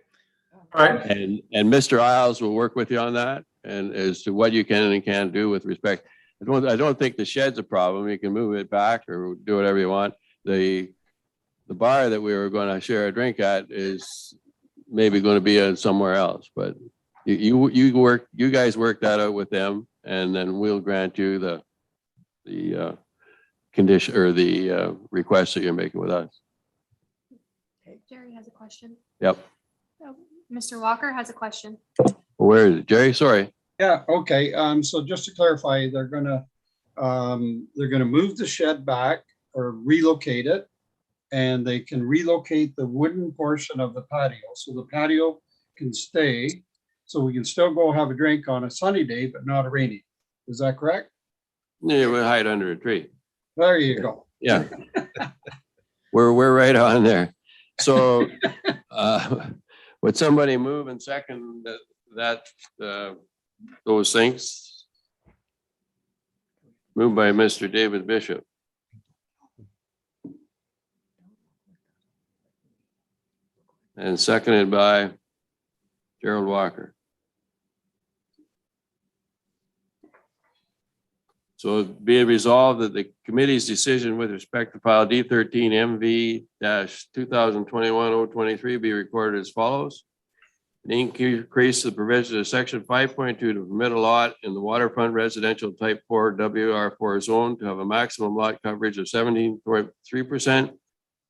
All right. And Mr. Isles will work with you on that, and as to what you can and can't do with respect. I don't think the shed's a problem. You can move it back or do whatever you want. The bar that we were going to share a drink at is maybe going to be somewhere else, but you guys work that out with them, and then we'll grant you the condition or the request that you're making with us. Jerry has a question. Yep. Mr. Walker has a question. Where is it, Jerry? Sorry. Yeah, okay. So just to clarify, they're gonna move the shed back or relocate it, and they can relocate the wooden portion of the patio. So the patio can stay, so we can still go have a drink on a sunny day, but not a rainy. Is that correct? Yeah, we'll hide under a tree. There you go. Yeah. We're right on there. So would somebody move and second those things? Moved by Mr. David Bishop. And seconded by Gerald Walker. So be it resolved that the committee's decision with respect to file D13 MV-2021-023 be recorded as follows. An increase the provision of section 5.2 to permit a lot in the waterfront residential type 4 WR4 zone to have a maximum lot coverage of 17.3%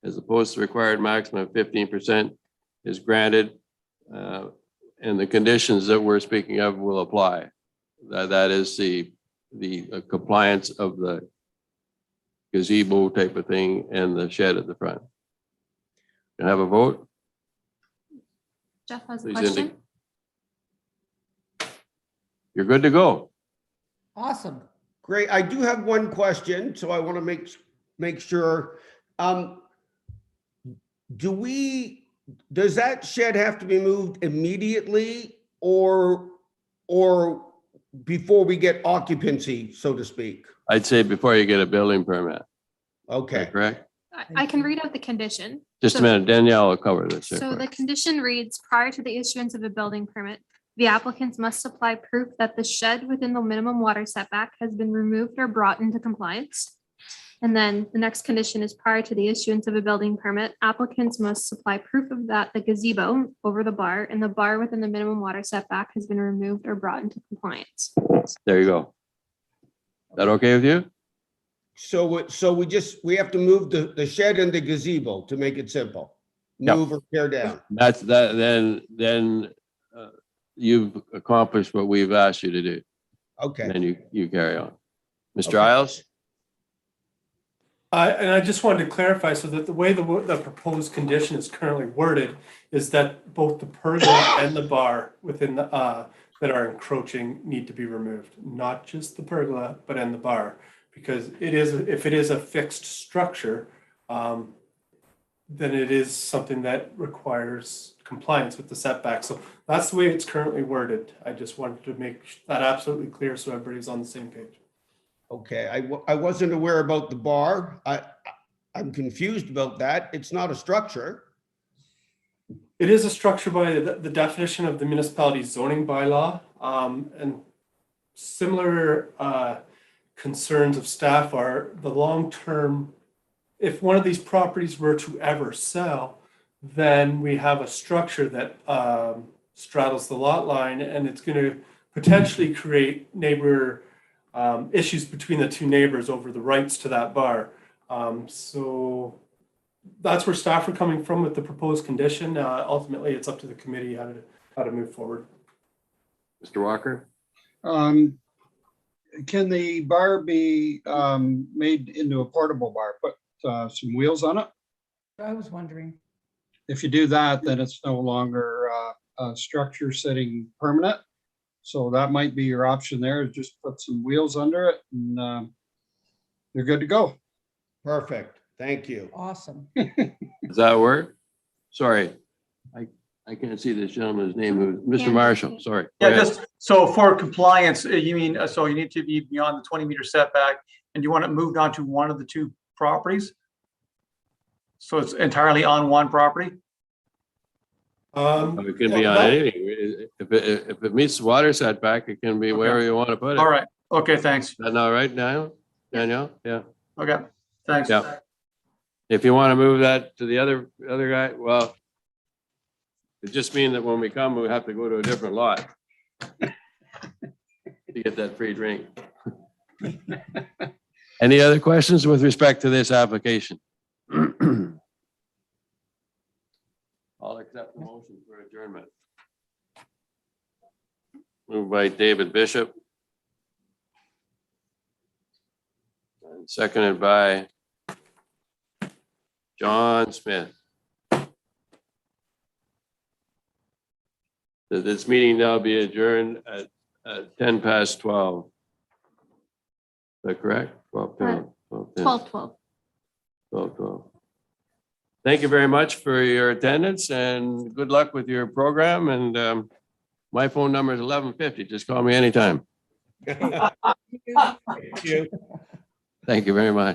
as opposed to required maximum of 15% is granted. And the conditions that we're speaking of will apply. That is the compliance of the gazebo type of thing and the shed at the front. Can I have a vote? Jeff has a Please question. You're good to go. Awesome. Great. I do have one question, so I want to make sure. Does that shed have to be moved immediately or before we get occupancy, so to speak? I'd say before you get a building permit. Okay. Correct? I can read out the condition. Just a So- minute, Danielle will cover this. So the condition reads, prior to the issuance of a building permit, the applicants must supply proof that the shed within the minimum water setback has been removed or brought into compliance. And then the next condition is prior to the issuance of a building permit, applicants must supply proof of that the gazebo over the bar and the bar within the minimum water setback has been removed or brought into compliance. There you go. Is that okay with you? So we have to move the shed and the gazebo to make it simple. Yep. move or tear down. That's that, then you've accomplished what we've asked you to do. Okay. Then you carry on. Mr. Okay. Isles? And I just wanted to clarify, so that the way the proposed condition is currently worded is that both the pergola and the bar within the, that are encroaching need to be removed, not just the pergola, but and the bar. Because it is, if it is a fixed structure, then it is something that requires compliance with the setback. So that's the way it's currently worded. I just wanted to make that absolutely clear so everybody's on the same page. Okay, I wasn't aware about the bar. I'm confused about that. It's not a structure. It is a structure by the definition of the municipality's zoning bylaw, and similar concerns of staff are the long-term. If one of these properties were to ever sell, then we have a structure that straddles the lot line, and it's going to potentially create neighbor issues between the two neighbors over the rights to that bar. So that's where staff are coming from with the proposed condition. Ultimately, it's up to the committee how to move forward. Mr. Walker? Can the bar be made into a portable bar? Put some wheels on it? I was wondering. If you do that, then it's no longer a structure sitting permanent. So that might be your option there. Just put some wheels under it and you're good to go. Perfect. Thank you. Awesome. Does that work? Sorry, I can't see this gentleman's name. Mr. Marshall, sorry. Go Yeah, ahead. just so for compliance, you mean, so you need to be beyond the 20-meter setback and you want it moved onto one of the two properties? So it's entirely on one property? It can be on anything. If it meets the water setback, it can be wherever you want to put it. All right. Okay, thanks. Is that all right, Daniel? Danielle? Yeah. Okay, thanks. Yeah. If you want to move that to the other guy, well, it just means that when we come, we have to go to a different lot to get that free drink. Any other questions with respect to this application? I'll accept the motion for adjournment. Moved by David Bishop. And seconded by John Smith. This meeting now be adjourned at 12:10. Is that correct? 12:10. 12:12. 12:12. Thank you very much for your attendance and good luck with your program. And my phone number is 1150. Just call me anytime. Thank you. Thank you very much.